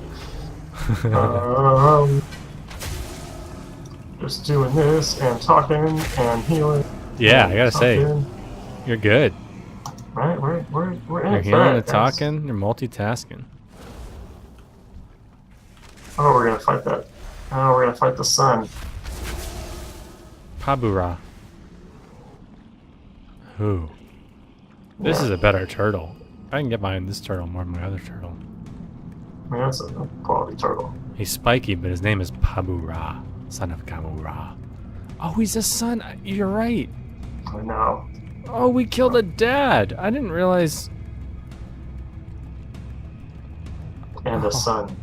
A: Just doing this and talking and healing.
B: Yeah,
A: and
B: I gotta say,
A: talking.
B: you're good.
A: Right, we're in
B: You're
A: it for
B: healing
A: it,
B: and
A: guys.
B: talking. You're multitasking.
A: Oh, we're gonna fight that. Oh, we're gonna fight the sun.
B: Pabura. Who? This is a better turtle. I can get behind this turtle more than my other turtle.
A: I mean, that's a quality turtle.
B: He's spiky, but his name is Pabura, son of Kamura. Oh, he's a son. You're right.
A: I know.
B: Oh, we killed a dad. I didn't realize.
A: And a sun.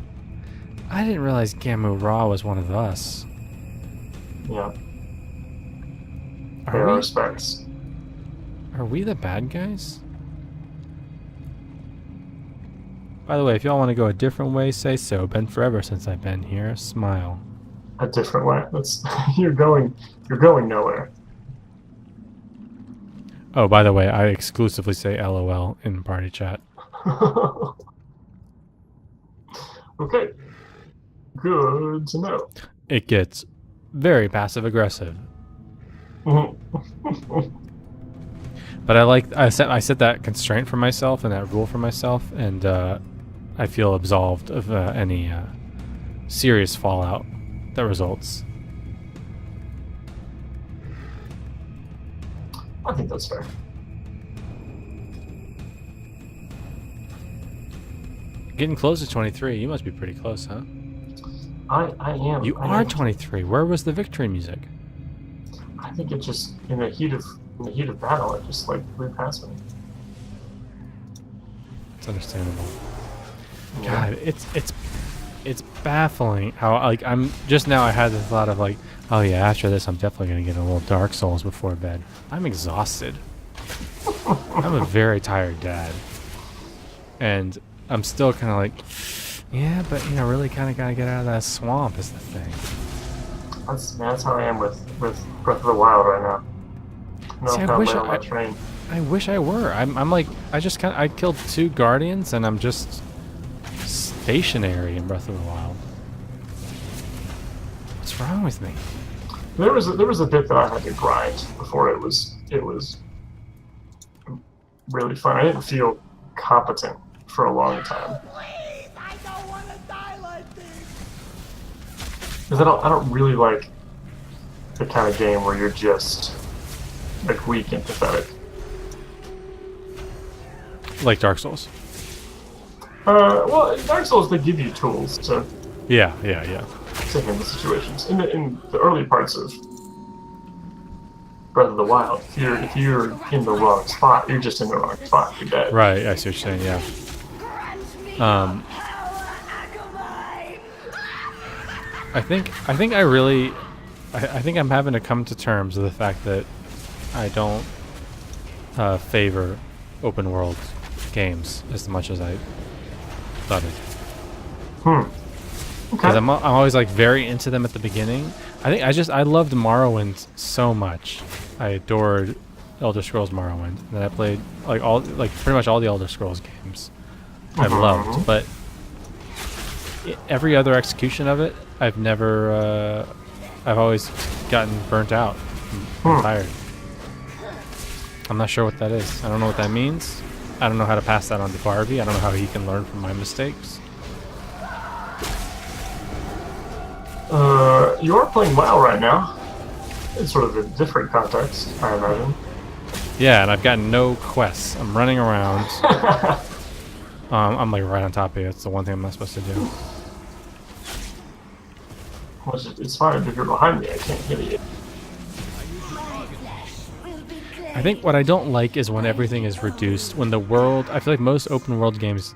B: I didn't realize Gamura was one of us.
A: Yeah. Pay
B: Are
A: our
B: we?
A: respects.
B: Are we the bad guys? By the way, if y'all want to go a different way, say so. Been forever since I've been here. Smile.
A: A different way. That's you're going nowhere.
B: Oh, by the way, I exclusively say LOL in party chat.
A: Okay. Good to know.
B: It gets very passive aggressive. But I set that constraint for myself and that rule for myself, and I feel absolved of any serious fallout that results.
A: I think that's fair.
B: Getting close to 23. You must be pretty close, huh?
A: I am.
B: You
A: I
B: are
A: am.
B: 23. Where was the victory music?
A: I think it just in the heat of battle, it just like blew past me.
B: It's understandable.
A: Yeah.
B: God, it's baffling how, like, I'm just now I had the thought of like, oh yeah, after this I'm definitely gonna get a little Dark Souls before bed. I'm exhausted. I'm a very tired dad, and I'm still kind of like, yeah, but you know, really kind of gotta get out of that swamp is the thing.
A: That's how I am with Breath of the Wild right now. No,
B: See, I
A: I'm
B: wish
A: on my train.
B: I wish I were. I'm like, I killed 2 guardians and I'm just stationary in Breath of the Wild. What's wrong with me?
A: There was a bit that I had to grind before it was really fun. I didn't feel competent for a long time.
D: Please, I don't want to die like this.
A: Because I don't really like the kind of game where you're just like weak and pathetic.
B: Like Dark Souls.
A: Well, in Dark Souls they give you tools to
B: Yeah.
A: handle situations. In the early parts of Breath of the Wild, if you're in the wrong spot, you're just in the wrong spot. You're dead.
B: Right. I see what you're saying. Yeah. I think I'm having to come to terms with the fact that I don't favor open world games as much as I thought it.
A: Okay.
B: Because I'm always like very into them at the beginning. I loved Morrowind so much. I adored Elder Scrolls Morrowind, and then I played pretty much all the Elder Scrolls games. I've loved, but every other execution of it, I've always gotten burnt out. I'm tired. I'm not sure what that is. I don't know what that means. I don't know how to pass that on to Barbie. I don't know how he can learn from my mistakes.
A: You are playing WoW right now. In sort of a different context, I imagine.
B: Yeah, and I've gotten no quests. I'm running around. I'm like right on top of you. It's the one thing I'm not supposed to do.
A: Well, it's fine if you're behind me. I can't hit you.
B: I think what I don't like is when everything is reduced. When the world, I feel like most open world games,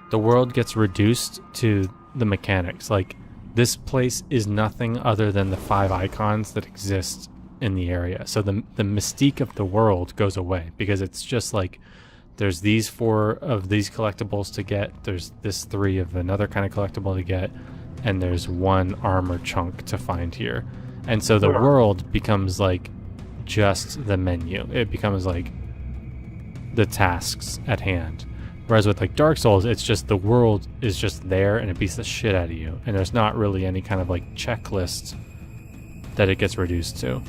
B: the world gets reduced to the mechanics. Like, this place is nothing other than the 5 icons that exist in the area. So the mystique of the world goes away because it's just like there's these 4 of these collectibles to get, there's this 3 of another kind of collectible to get, and there's 1 armor chunk to find here. And so the world becomes like just the menu. It becomes like the tasks at hand. Whereas with like Dark Souls, it's just the world is just there and it beats the shit out of you. And there's not really any kind of like checklist that it gets reduced to.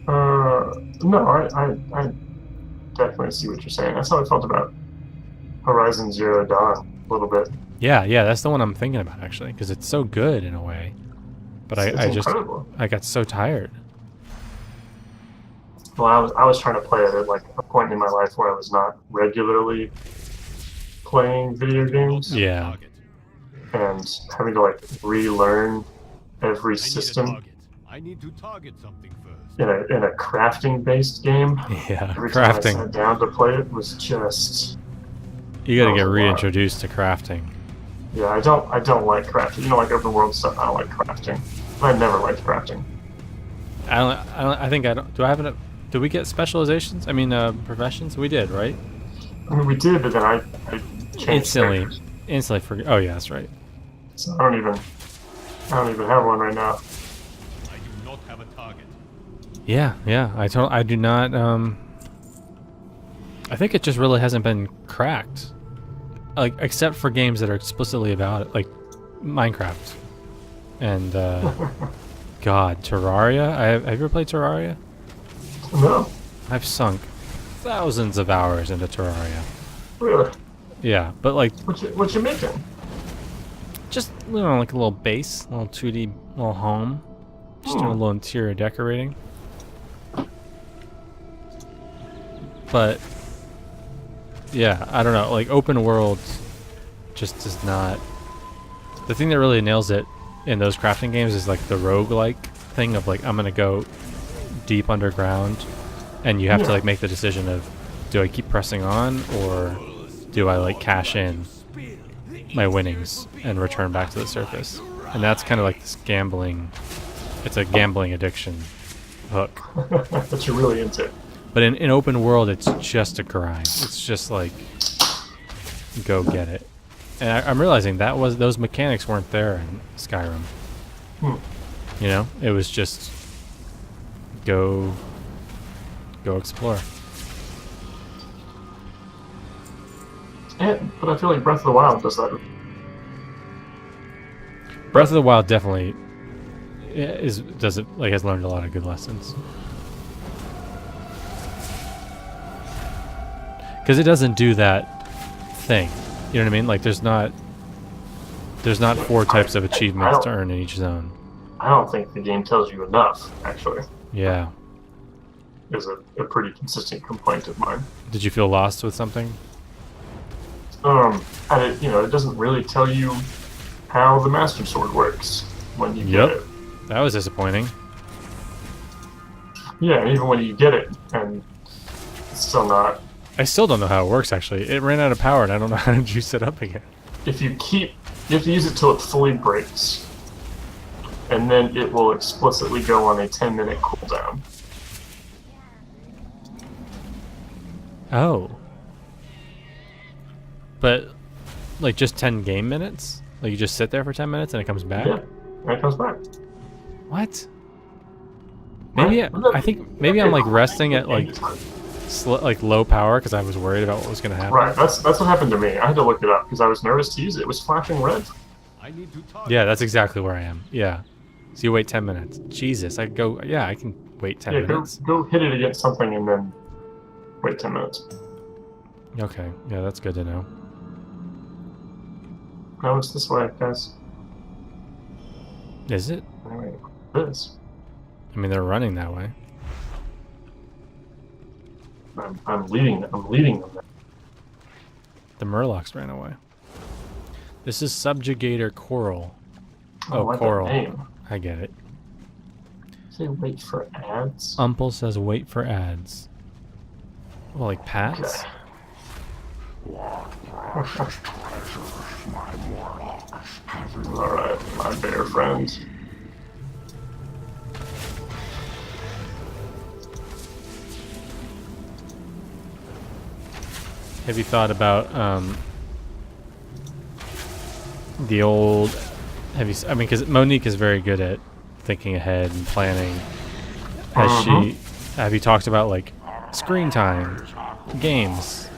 A: No, I definitely see what you're saying. That's how I felt about Horizon Zero Dawn a little bit.
B: Yeah, that's the one I'm thinking about actually, because it's so good in a way. But I got so tired.
A: Well, I was trying to play it at like a point in my life where I was not regularly playing video games.
B: Yeah.
A: And having to like relearn every system
C: I need to target something first.
A: in a crafting based game.
B: Yeah,
A: Every time I
B: crafting.
A: sat down to play it was just
B: You gotta get
A: a lot.
B: reintroduced to crafting.
A: Yeah, I don't like crafting. You know, like open world stuff. I don't like crafting. I never liked crafting.
B: I think I don't. Do I have an? Did we get specializations? I mean, professions? We did, right?
A: I mean, we did, but then I changed characters.
B: Instantly forget. Oh yeah, that's right.
A: So I don't even have one right now.
C: I do not have a target.
B: Yeah. I do not. I think it just really hasn't been cracked, like except for games that are explicitly about it, like Minecraft and God, Terraria. Have you ever played Terraria?
A: No,
B: I've sunk thousands of hours into Terraria.
A: really.
B: Yeah, but like
A: What you making?
B: just like a little base, a little 2D, little home, just doing a little interior decorating. But yeah, I don't know. Like open world just does not. The thing that really nails it in those crafting games is like the roguelike thing of like I'm gonna go deep underground, and you have to like make the decision of do I keep pressing on or do I like cash in my winnings and return back to the surface. And that's kind of like this gambling. It's a gambling addiction hook.
A: That you're really into.
B: But in open world, it's just a grind. It's just like go get it. And I'm realizing those mechanics weren't there in Skyrim. You know, it was just go explore.
A: But I feel like Breath of the Wild does that.
B: Breath of the Wild definitely has learned a lot of good lessons. Because it doesn't do that thing. You know what I mean? Like there's not There's not 4 types of
A: I
B: achievements to
A: don't,
B: earn in each zone.
A: I don't think the game tells you enough, actually,
B: Yeah.
A: is a pretty consistent complaint of mine.
B: Did you feel lost with something?
A: And it doesn't really tell you how the Master Sword works when you get
B: Yep.
A: it.
B: That was disappointing.
A: Yeah, and even when you get it, and it's still not.
B: I still don't know how it works, actually. It ran out of power, and I don't know how to juice it up again.
A: You have to use it till it fully breaks, and then it will explicitly go on a 10-minute cooldown.
B: Oh. But, like, just 10 game minutes? Like, you just sit there for 10 minutes and it comes back?
A: Yeah, and it comes back.
B: What? Maybe I think maybe I'm like resting at like low power because I was worried about what was gonna happen.
A: Right, that's what happened to me. I had to look it up because I was nervous to use it. It was flashing red.
C: I need to target.
B: Yeah, that's exactly where I am. Yeah. So you wait 10 minutes. Jesus, I go. Yeah, I can wait 10
A: Yeah,
B: minutes.
A: go hit it against something and then wait 10 minutes.
B: Okay. Yeah, that's good to know.
A: No, it's this way, guys.
B: Is it?
A: Anyway, this.
B: I mean, they're running that way.
A: I'm leading them. I'm leading them.
B: The Murlocs ran away. This is Subjugator Coral.
A: I
B: Oh,
A: like that
B: Coral.
A: name.
B: I get it.
A: Say wait for ads.
B: Umpel says wait for ads. Well, like Pats?
A: Alright, my bear friend.
B: Have you thought about the old? Have you? I mean, because Monique is very good at thinking ahead and planning. Has she? Have you talked about like screen time, games?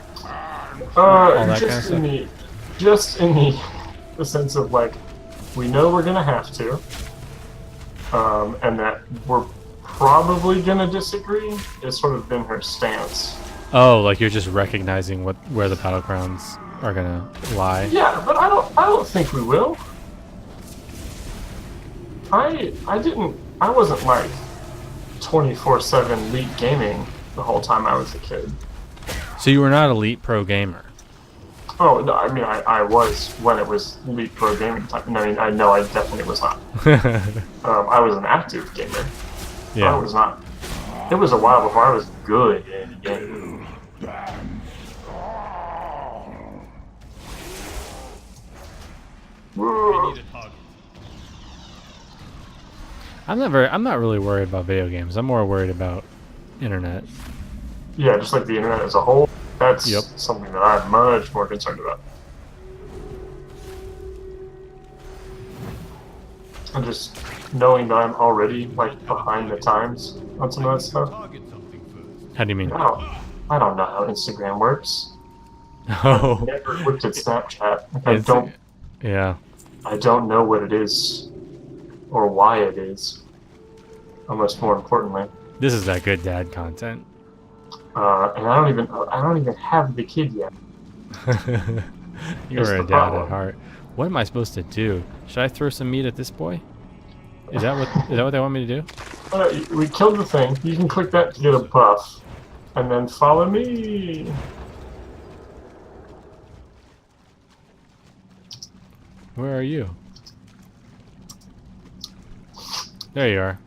B: that
A: Just
B: kind of
A: in the sense of like, we know we're gonna have to, and that we're probably gonna disagree. It's sort of been her stance.
B: Oh, like you're just recognizing where the battlegrounds are gonna lie.
A: Yeah, but I don't think we will. I wasn't like 24/7 Elite Gaming the whole time I was a kid.
B: So you were not elite pro gamer.
A: Oh no, I mean I was when it was Elite Pro Gaming time. I mean I know I definitely was not. I was an active gamer.
B: Yeah.
A: I was not. It was a while before I was good in the game.
C: I need a target.
B: I'm not really worried about video games. I'm more worried about internet.
A: Yeah, just like the internet as a whole. That's
B: Yep.
A: something that I'm much more concerned about. And just knowing that I'm already like behind the times on some of that stuff.
C: Target something first.
B: How do you mean?
A: I don't know how Instagram works.
B: Oh,
A: Never looked at Snapchat. Like,
B: yeah.
A: I don't know what it is or why it is. Almost more importantly.
B: This is that good dad content.
A: And I don't even have the kid yet.
B: You're
A: Is
B: a
A: the
B: dad
A: problem.
B: at heart. What am I supposed to do? Should I throw some meat at this boy? Is that what they want me to do?
A: We killed the thing. You can click that to get a buff. And then follow me.
B: Where are you? There you are.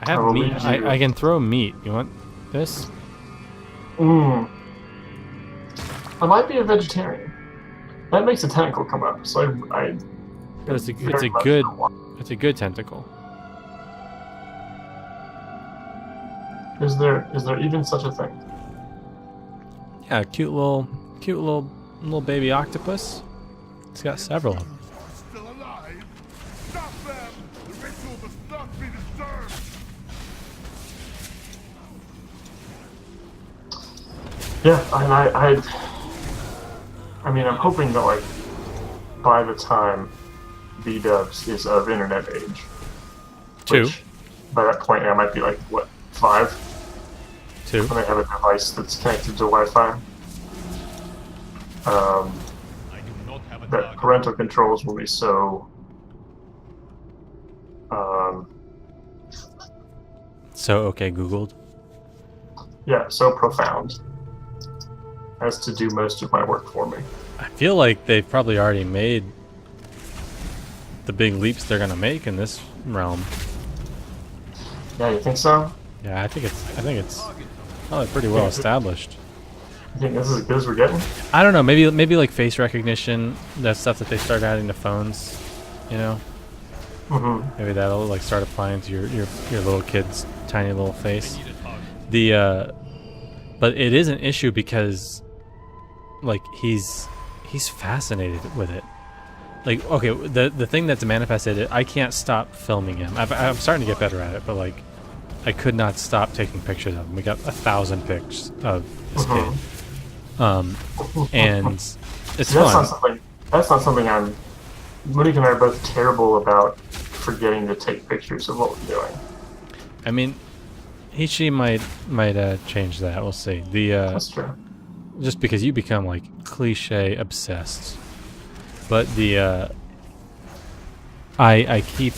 B: I have
A: I will
B: meat.
A: lead you.
B: I can throw meat. You want this?
A: I might be a vegetarian. That makes a tentacle come up, so I
B: But it's a
A: very much
B: good
A: don't want-
B: it's a good tentacle.
A: Is there even such a thing?
B: Yeah, cute little baby octopus. It's got several of them.
F: Still alive? Stop them! The ritual must not be disturbed!
A: Yeah, and I mean, I'm hoping that like by the time B-Dubs is of internet age,
B: 2.
A: which by that point I might be like what 5
B: 2.
A: when I have a device that's connected to Wi-Fi.
C: I do not have a
A: that parental controls will be so
B: So okay, Googled.
A: yeah, so profound as to do most of my work for me.
B: I feel like they've probably already made the big leaps they're gonna make in this realm.
A: Yeah, you think so?
B: Yeah, I think it's probably pretty well established.
A: You think this is as good as we're getting?
B: I don't know, maybe like face recognition, that stuff that they start adding to phones, you know?
A: Mm-hmm.
B: Maybe that'll like start applying to your little kid's tiny little face. But it is an issue because like he's fascinated with it. Like, okay, the thing that's manifested, I can't stop filming him. I'm starting to get better at it, but like I could not stop taking pictures of him. We got 1,000 pics of this kid. And it's fun.
A: That's not something I'm. Monique and I are both terrible about forgetting to take pictures of what we're doing.
B: I mean, she might change that. We'll see.
A: That's true.
B: Just because you become like cliche obsessed, but I keep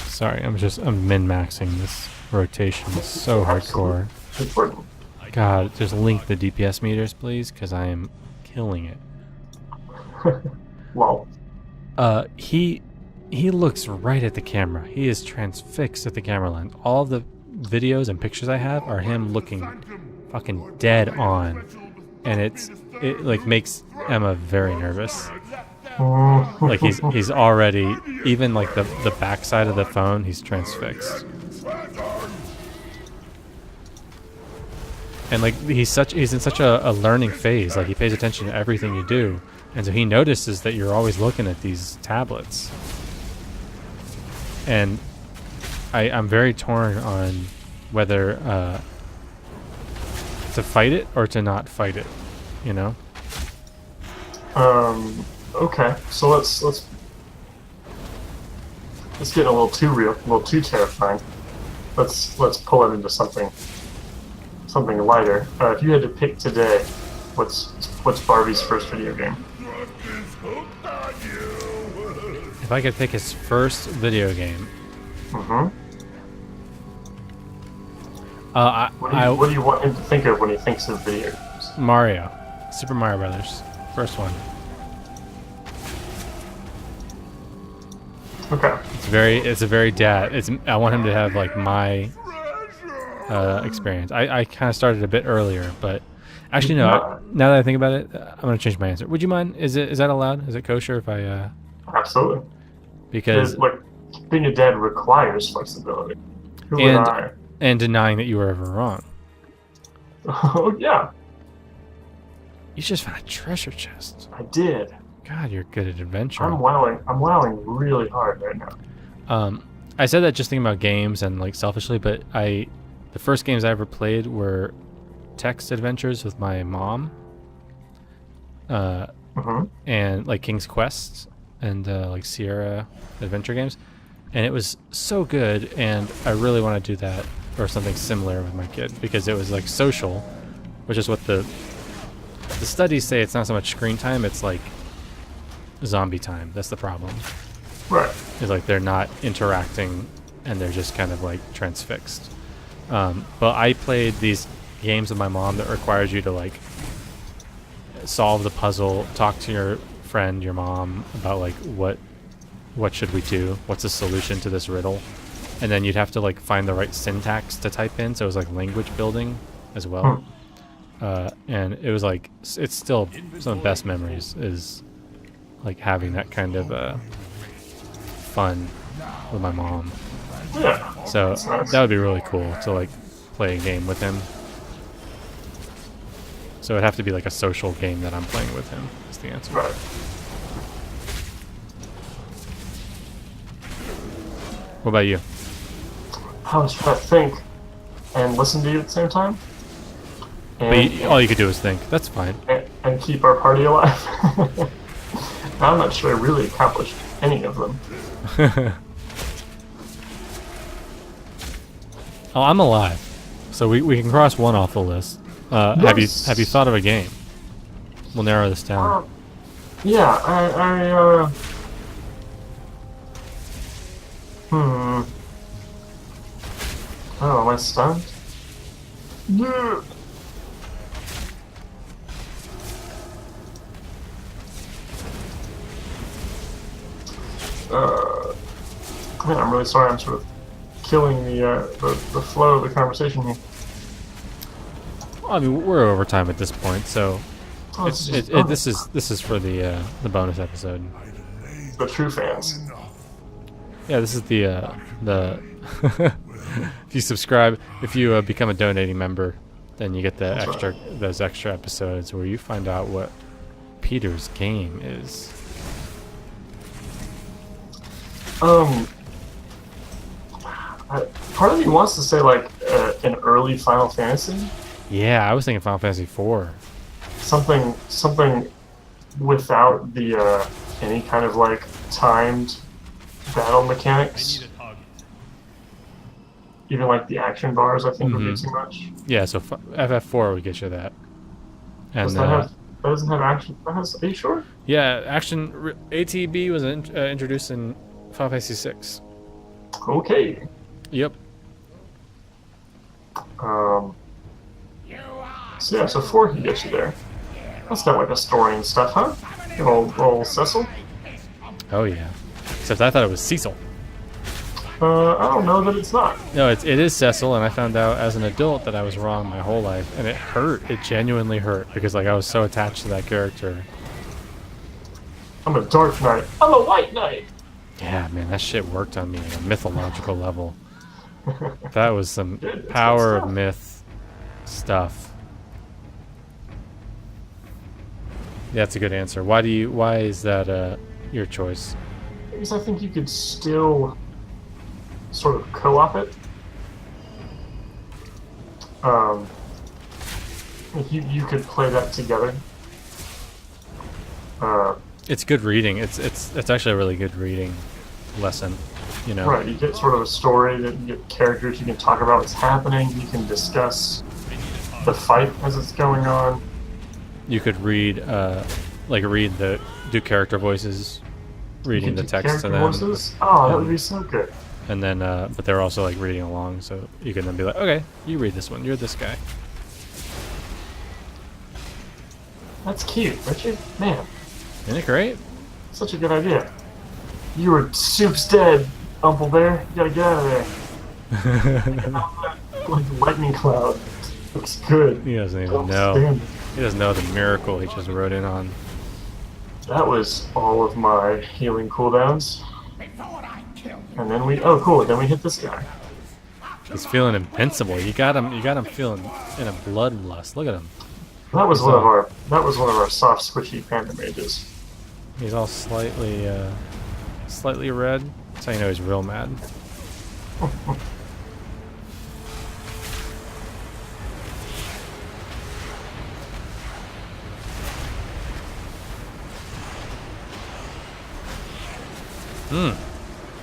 B: Sorry, I'm min-maxing this rotation. It's so hardcore.
A: Important.
B: God, just link the DPS meters, please, because I am killing it.
A: Lol.
B: He looks right at the camera. He is transfixed at the camera lens. All the videos and pictures I have are him looking fucking dead on, and it like makes Emma very nervous. Like he's already, even like the backside of the phone, he's transfixed. And like he's in such a learning phase. Like he pays attention to everything you do, and so he notices that you're always looking at these tablets. And I'm very torn on whether to fight it or to not fight it. You know.
A: Okay, so let's get a little too real, a little too terrifying. Let's pull it into something lighter. If you had to pick today, what's Barbie's first video game?
B: If I could pick his first video game,
A: What do you want him to think of when he thinks of video games?
B: Mario, Super Mario Brothers, first one.
A: Okay.
B: It's a very dad. I want him to have like my experience. I kind of started a bit earlier, but actually no. Now that I think about it, I'm gonna change my answer. Would you mind? Is that allowed? Is it kosher if I?
A: Absolutely.
B: Because
A: like being a dad requires flexibility. Who would I?
B: And denying that you were ever wrong.
A: Oh yeah.
B: You just found a treasure chest.
A: I did.
B: God, you're good at adventure.
A: I'm wowing really hard right now.
B: I said that just thinking about games and like selfishly, but the first games I ever played were text adventures with my mom. And like King's Quest and like Sierra adventure games, and it was so good, and I really want to do that or something similar with my kid because it was like social, which is what the studies say. It's not so much screen time, it's like zombie time. That's the problem.
A: Right.
B: It's like they're not interacting and they're just kind of like transfixed. But I played these games with my mom that requires you to like solve the puzzle, talk to your friend, your mom, about like what should we do, what's the solution to this riddle, and then you'd have to like find the right syntax to type in. So it was like language building as well. And it was like, it's still some of the best memories is like having that kind of fun with my mom.
A: Yeah.
B: So
A: That's nice.
B: that would be really cool to like play a game with him. So it'd have to be like a social game that I'm playing with him is the answer.
A: Right.
B: What about you?
A: I was trying to think and listen to you at the same time.
B: But all you could do is think. That's fine.
A: And keep our party alive. I'm not sure I really accomplished any of them.
B: Oh, I'm alive, so we can cross one off the list.
A: Yes.
B: Have you thought of a game? We'll narrow this down.
A: Yeah, Oh, am I stunned? Yeah. Man, I'm really sorry. I'm sort of killing the flow of the conversation here.
B: Well, I mean, we're over time at this point, so
A: Oh,
B: this is for the bonus episode.
A: the true fans.
B: Yeah, this is the if you subscribe, if you become a donating member, then you get those extra episodes where you find out what Peter's game is.
A: Part of me wants to say like an early Final Fantasy,
B: Yeah, I was thinking Final Fantasy IV.
A: something without the any kind of like timed battle mechanics. Even like the action bars, I think would be too much.
B: Yeah, so FF4 would get you that. And
A: Does that have? That doesn't have action. That has. Are you sure?
B: yeah, ATB was introduced in Final Fantasy VI.
A: Okay.
B: Yep.
A: So yeah, so 4 can get you there. That's got like a story and stuff, huh? Good old Cecil.
B: Oh yeah. Except I thought it was Cecil.
A: I don't know that it's not.
B: No, it is Cecil, and I found out as an adult that I was wrong my whole life, and it hurt. It genuinely hurt because like I was so attached to that character.
A: I'm a dark knight. I'm a white knight.
B: Yeah, man, that shit worked on me on a mythological level. That was some
A: Good, that's
B: power
A: good
B: of
A: stuff.
B: myth stuff. Yeah, that's a good answer. Why is that your choice?
A: Because I think you could still sort of co-op it. You could play that together.
B: It's good reading. It's actually a really good reading lesson, you know.
A: Right, you get sort of a story, that you get characters, you can talk about what's happening, you can discuss the fight as it's going on.
B: You could read do character voices, reading the
A: do
B: text to
A: character
B: them.
A: voices. Oh, that would be so good.
B: And then, but they're also like reading along, so you can then be like, okay, you read this one. You're this guy.
A: That's cute, Richard. Man,
B: Isn't it great?
A: such a good idea. You were Soup's dead, Uncle Bear. You gotta get out of there. Like lightning cloud. Looks good.
B: He doesn't even
A: Don't
B: know.
A: stand it.
B: He doesn't know the miracle he just wrote in on.
A: That was all of my healing cooldowns. And then then we hit this guy.
B: He's feeling invincible. You got him feeling in a bloodlust. Look at him.
A: That was one of our soft squishy panda mages.
B: He's all slightly red. That's how you know he's real mad.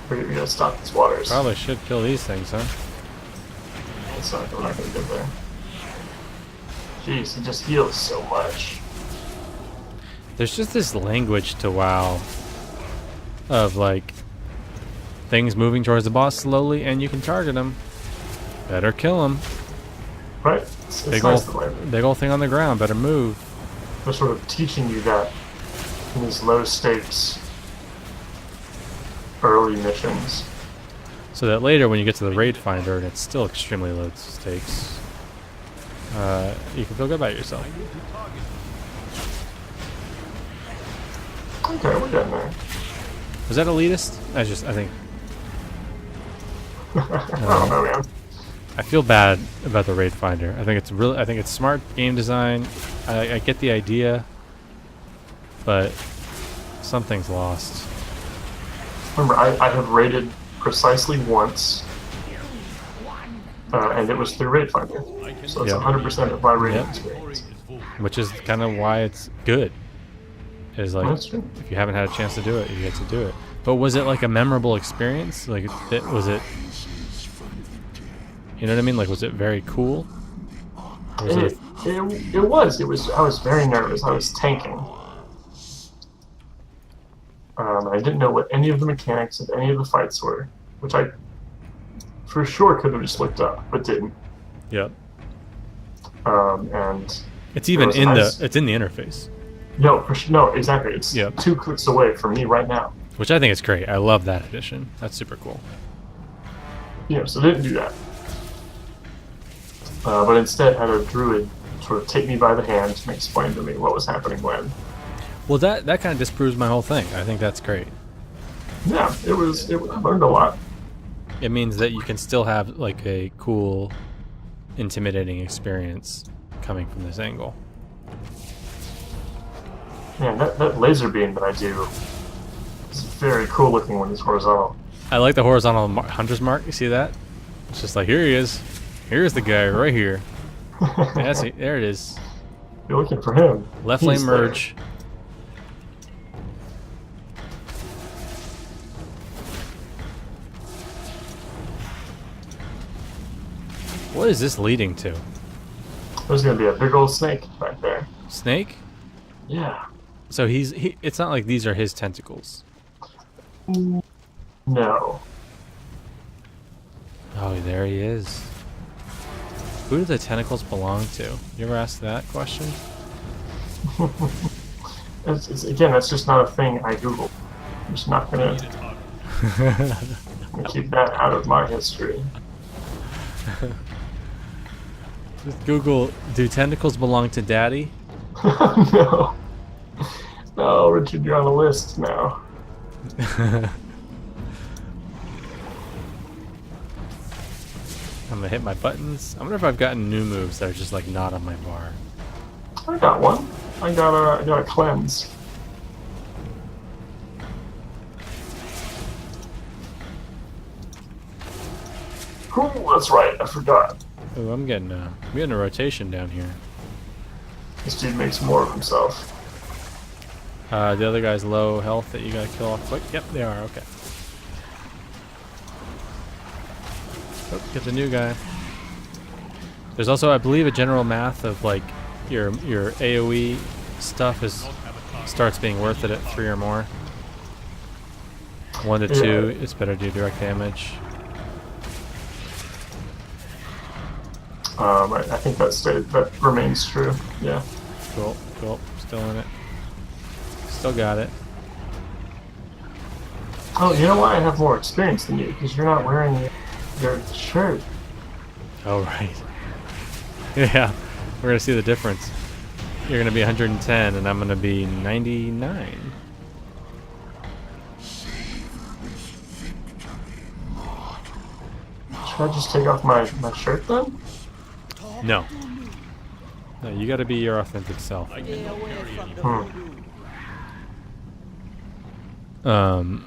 A: We gotta stop these waters.
B: Probably should kill these things, huh?
A: It's not, we're not gonna get there. Jeez, he just heals so much.
B: There's just this language to WoW of like things moving towards the boss slowly, and you can target him. Better kill him.
A: Right? It's nice the way
B: Big old thing on the ground. Better move.
A: they're sort of teaching you that in these low stakes early missions.
B: So that later, when you get to the raid finder, and it's still extremely low stakes, you can feel good about yourself.
A: Okay, we're getting there.
B: Was that elitist? I think
A: I don't know, man.
B: I feel bad about the raid finder. I think it's smart game design. I get the idea, but something's lost.
A: Remember, I have raided precisely once, and it was through Raid Finder. So it's
B: Yep.
A: 100% of my raiding
B: Yep.
A: experience.
B: Which is kind of why it's good. Is like
A: That's true.
B: if you haven't had a chance to do it, you get to do it. But was it like a memorable experience? Like, was it? You know what I mean? Like, was it very cool? Or was it
A: It was. It was. I was very nervous. I was tanking. I didn't know what any of the mechanics of any of the fights were, which I for sure could have just looked up, but didn't.
B: Yep.
A: And
B: It's even
A: was a
B: in
A: nice-
B: the it's in the interface,
A: no, exactly. It's
B: Yep.
A: 2 clicks away from me right now.
B: which I think is great. I love that addition. That's super cool.
A: So they didn't do that. But instead had a druid sort of take me by the hand and explain to me what was happening when.
B: Well, that kind of disproves my whole thing. I think that's great.
A: Yeah, I learned a lot.
B: It means that you can still have like a cool, intimidating experience coming from this angle.
A: Man, that laser beam that I do is very cool looking when it's horizontal.
B: I like the horizontal hunter's mark. You see that? It's just like, here he is. Here's the guy right here. That's it. There it is.
A: You're looking for him.
B: Left lane
A: He's there.
B: merge. What is this leading to?
A: There's gonna be a big old snake back there.
B: Snake?
A: Yeah.
B: So it's not like these are his tentacles.
A: No.
B: Oh, there he is. Who do the tentacles belong to? You ever ask that question?
A: Again, that's just not a thing I Googled. I'm just not gonna keep that out of my history.
B: Just Google, do tentacles belong to daddy?
A: No. No, Richard, you're on the list now.
B: I'm gonna hit my buttons. I wonder if I've gotten new moves that are just like not on my bar.
A: I got one. I got a cleanse. Ooh, that's right. I forgot.
B: Oh, I'm getting a rotation down here.
A: This dude makes more of himself.
B: The other guy's low health that you gotta kill off quick. Yep, they are. Okay. Oh, get the new guy. There's also, I believe, a general math of like your AOE stuff starts being worth it at 3 or more. 1 to 2, it's better to do direct damage.
A: I think that remains true. Yeah.
B: Cool, cool. Still in it. Still got it.
A: Oh, you know why I have more experience than you? Because you're not wearing your shirt.
B: Oh, right. Yeah, we're gonna see the difference. You're gonna be 110 and I'm gonna be 99.
A: Should I just take off my shirt then?
B: No. No, you gotta be your authentic self.
D: Stay away from the
A: Hmm.
D: voodoo.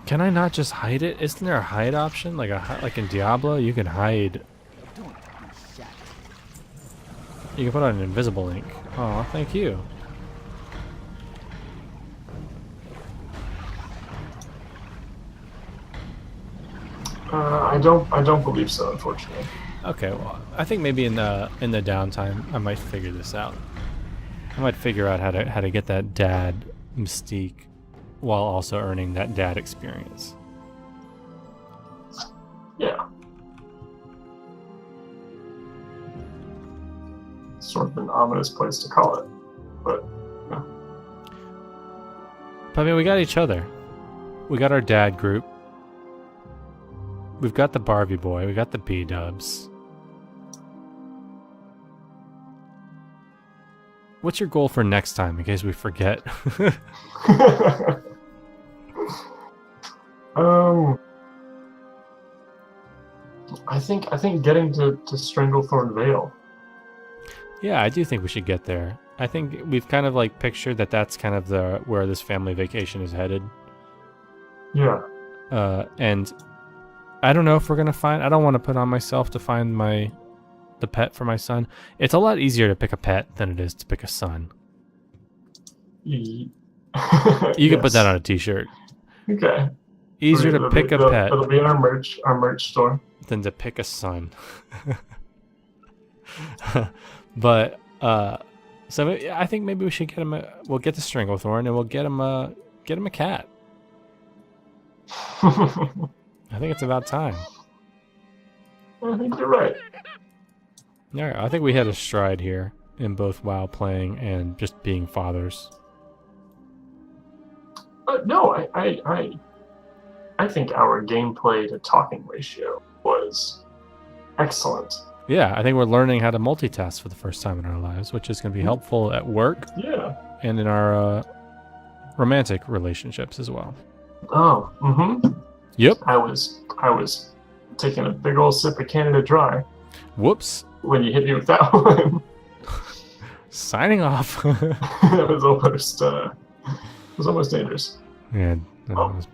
B: Can I not just hide it? Isn't there a hide option? Like in Diablo, you can hide. You can put on an invisible ink. Oh, thank you.
A: I don't believe so, unfortunately.
B: Okay, well, I think maybe in the downtime I might figure this out. I might figure out how to get that dad mystique while also earning that dad experience.
A: Yeah. Sort of an ominous place to call it, but yeah.
B: But I mean, we got each other. We got our dad group. We've got the Barbie boy. We got the B-dubs. What's your goal for next time, in case we forget?
A: I think getting to Stranglethorn Vale.
B: Yeah, I do think we should get there. I think we've kind of like pictured that that's kind of where this family vacation is headed.
A: Yeah.
B: And I don't know if we're gonna find. I don't want to put on myself to find the pet for my son. It's a lot easier to pick a pet than it is to pick a son.
A: You
B: You can put that on a T-shirt.
A: Okay.
B: Easier to pick a pet
A: It'll be in our merch store.
B: than to pick a son. But so I think maybe we should get him. We'll get the Stranglethorn and we'll get him a cat. I think it's about time.
A: I think you're right.
B: All right, I think we had a stride here in both WoW playing and just being fathers.
A: No, I think our gameplay to talking ratio was excellent.
B: Yeah, I think we're learning how to multitask for the first time in our lives, which is going to be helpful at work
A: Yeah.
B: and in our romantic relationships as well.
A: Oh, mm-hmm.
B: Yep.
A: I was taking a big old sip of Canada Dry
B: Whoops.
A: when you hit me with that one.
B: Signing off.
A: It was almost dangerous.
B: Yeah, no,
A: Oh.
B: it was bad.